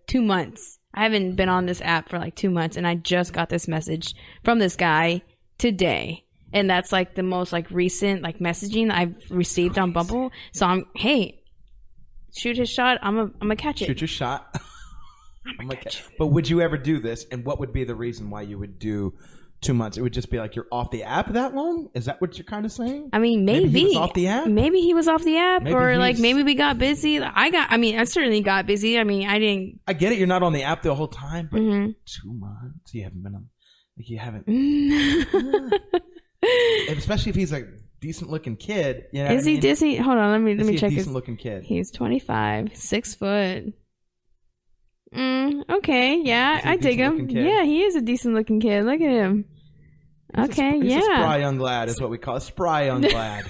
B: 2 months. I haven't been on this app for like 2 months, and I just got this message from this guy today. And that's like the most like recent like messaging I've received on Bumble. So hey, shoot his shot. I'm gonna catch it. Shoot your shot. I'm gonna catch it. But would you ever do this? And what would be the reason why you would do 2 months? It would just be like you're off the app that long? Is that what you're kind of saying? I mean, maybe he was off the app. Maybe he was off the app, or like maybe we got busy. I certainly got busy. I mean, I didn't. I get it. You're not on the app the whole time, but 2 months you haven't been on. Like you haven't. Especially if he's a decent looking kid. You know is he Disney? Hold on, let me check. Decent looking kid. He's 25, 6 foot. Okay, yeah, I dig him. Yeah, he is a decent looking kid. Look at him.
C: Okay,
B: He's
C: yeah.
B: a spry young lad is what we call a spry young lad.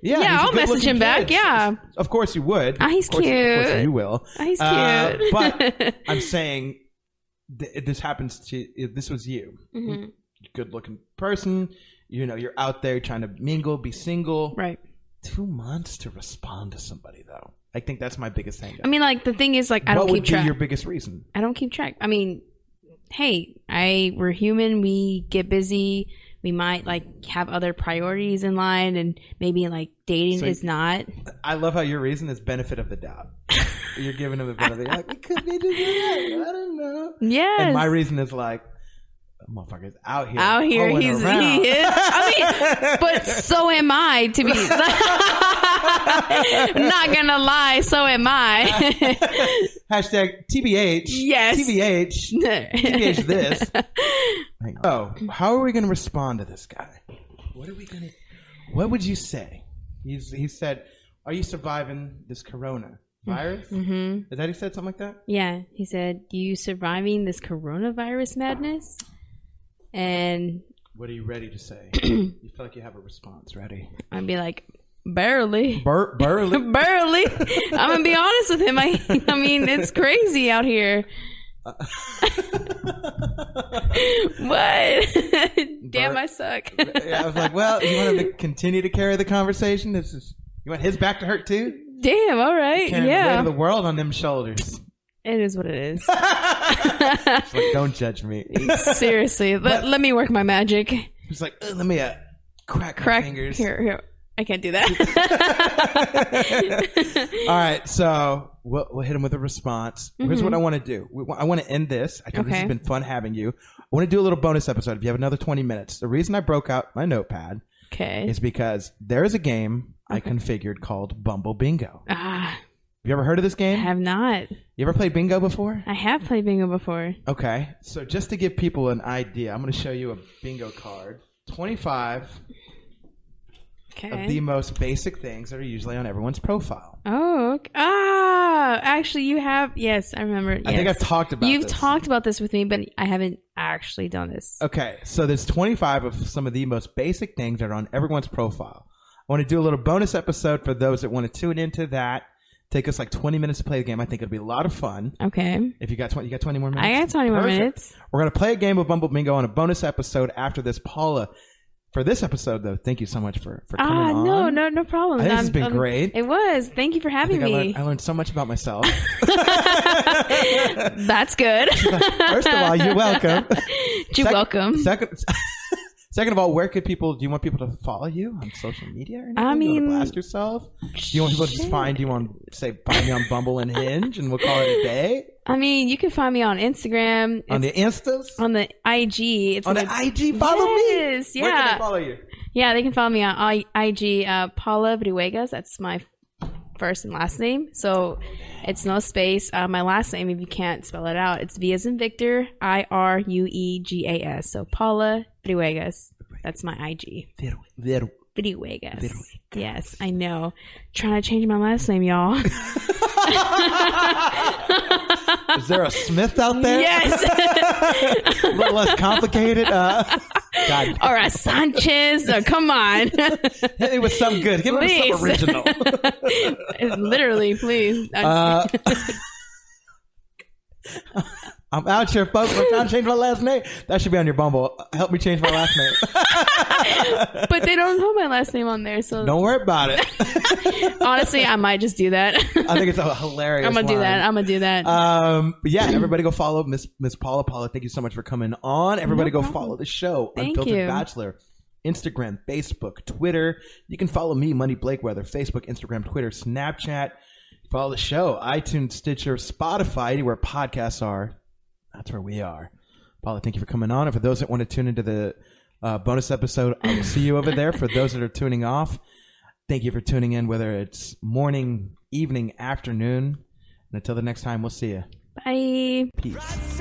C: Yeah,
B: he's a
C: I'll message
B: good-looking
C: him back,
B: kid.
C: yeah.
B: Of course you would.
C: He's
B: Of course
C: cute.
B: you will.
C: He's cute.
B: But I'm saying this happens to, this was you.
C: Mm-hmm.
B: Good looking person. You know, you're out there trying to mingle, be single.
C: Right.
B: 2 months to respond to somebody, though. I think that's my biggest thing.
C: I mean, like, the thing is, like, I
B: what
C: don't
B: would
C: keep track.
B: be your biggest reason?
C: I don't keep track. I mean, hey, we're human. We get busy. We might, like, have other priorities in line, and maybe, like, dating is not.
B: I love how your reason is benefit of the doubt. You're giving them the benefit of the doubt. It could be just that. I don't know.
C: Yes.
B: And my reason is like, motherfucker's out here.
C: He is. I mean, but so am I, to be. I'm not gonna lie, so am I.
B: Hashtag TBH.
C: Yes.
B: TBH. TBH this. Oh, how are we going to respond to this guy? What would you say? He said, are you surviving this coronavirus?
C: Mm-hmm.
B: Is that he said something like that?
C: Yeah, he said, you surviving this coronavirus madness? And
B: what are you ready to say? You feel like you have a response ready.
C: I'd be like, barely.
B: Barely?
C: Barely. I'm going to be honest with him. I mean, it's crazy out here. What? Damn, I suck.
B: Yeah, I was like, well, you want him to continue to carry the conversation? You want his back to hurt too?
C: Damn, all right.
B: Carrying the weight
C: Yeah.
B: of the world on them shoulders.
C: It is what it is.
B: It's like, don't judge me.
C: Seriously. Let me work my magic.
B: He's like, let me crack my fingers.
C: Here. I can't do that.
B: All right, so we'll hit him with a response. Here's what I want to do. I want to end this. I think this has been fun having you. I want to do a little bonus episode if you have another 20 minutes. The reason I broke out my notepad is because there is a game I configured called Bumble Bingo. Have you ever heard of this game?
C: I have not.
B: You ever played bingo before?
C: I have played bingo before.
B: Okay, so just to give people an idea, I'm going to show you a bingo card. 25 of the most basic things that are usually on everyone's profile.
C: Oh, okay. Actually, you have. Yes, I remember. Yes.
B: I think I've talked about this.
C: You've talked about this with me, but I haven't actually done this.
B: Okay, so there's 25 of some of the most basic things that are on everyone's profile. I want to do a little bonus episode for those that want to tune into that. Take us like 20 minutes to play the game. I think it'll be a lot of fun.
C: Okay.
B: If you got 20 more minutes?
C: I got 20 more minutes.
B: We're going to play a game of Bumble Bingo on a bonus episode after this. Paula, for this episode, though, thank you so much for coming on.
C: No problem.
B: I think this has been great.
C: It was. Thank you for having me.
B: I learned so much about myself.
C: That's good.
B: First of all, you're welcome.
C: You're welcome.
B: Second of all, where could people? Do you want people to follow you on social media? Or anything?
C: I mean,
B: do you want to blast yourself? Do you want people to just find you on, find me on Bumble and Hinge, and we'll call it a day?
C: I mean, you can find me on Instagram.
B: On the Instas?
C: On the IG.
B: It's on the IG? Follow me?
C: Yes, yeah.
B: Where can they follow you?
C: Yeah, they can follow me on IG, Paula Brihuegas. That's my first and last name. So it's no space. My last name, if you can't spell it out, it's V as in Victor, Iruegas. So Paula Brihuegas. That's my IG. Brihuegas. Yes, I know. Trying to change my last name, y'all.
B: Is there a Smith out there?
C: Yes.
B: A little less complicated. God.
C: Or a Sanchez. Or come on.
B: Hit me with something good. Give me something original.
C: Literally, please.
B: I'm out here, folks. I'm trying to change my last name. That should be on your Bumble. Help me change my last name.
C: But they don't know my last name on there, so
B: don't worry about it.
C: Honestly, I might just do that.
B: I think it's a hilarious.
C: I'm gonna do that.
B: But yeah, everybody go follow Miss Paula. Paula, thank you so much for coming on. Everybody go follow the show.
C: Thank
B: Unfiltered
C: you.
B: Bachelor. Instagram, Facebook, Twitter. You can follow me, Money Blakeweather. Facebook, Instagram, Twitter, Snapchat. Follow the show. iTunes, Stitcher, Spotify, anywhere podcasts are. That's where we are. Paula, thank you for coming on. And for those that want to tune into the bonus episode, I will see you over there. For those that are tuning off, thank you for tuning in, whether it's morning, evening, afternoon. And until the next time, we'll see you.
C: Bye.
B: Peace.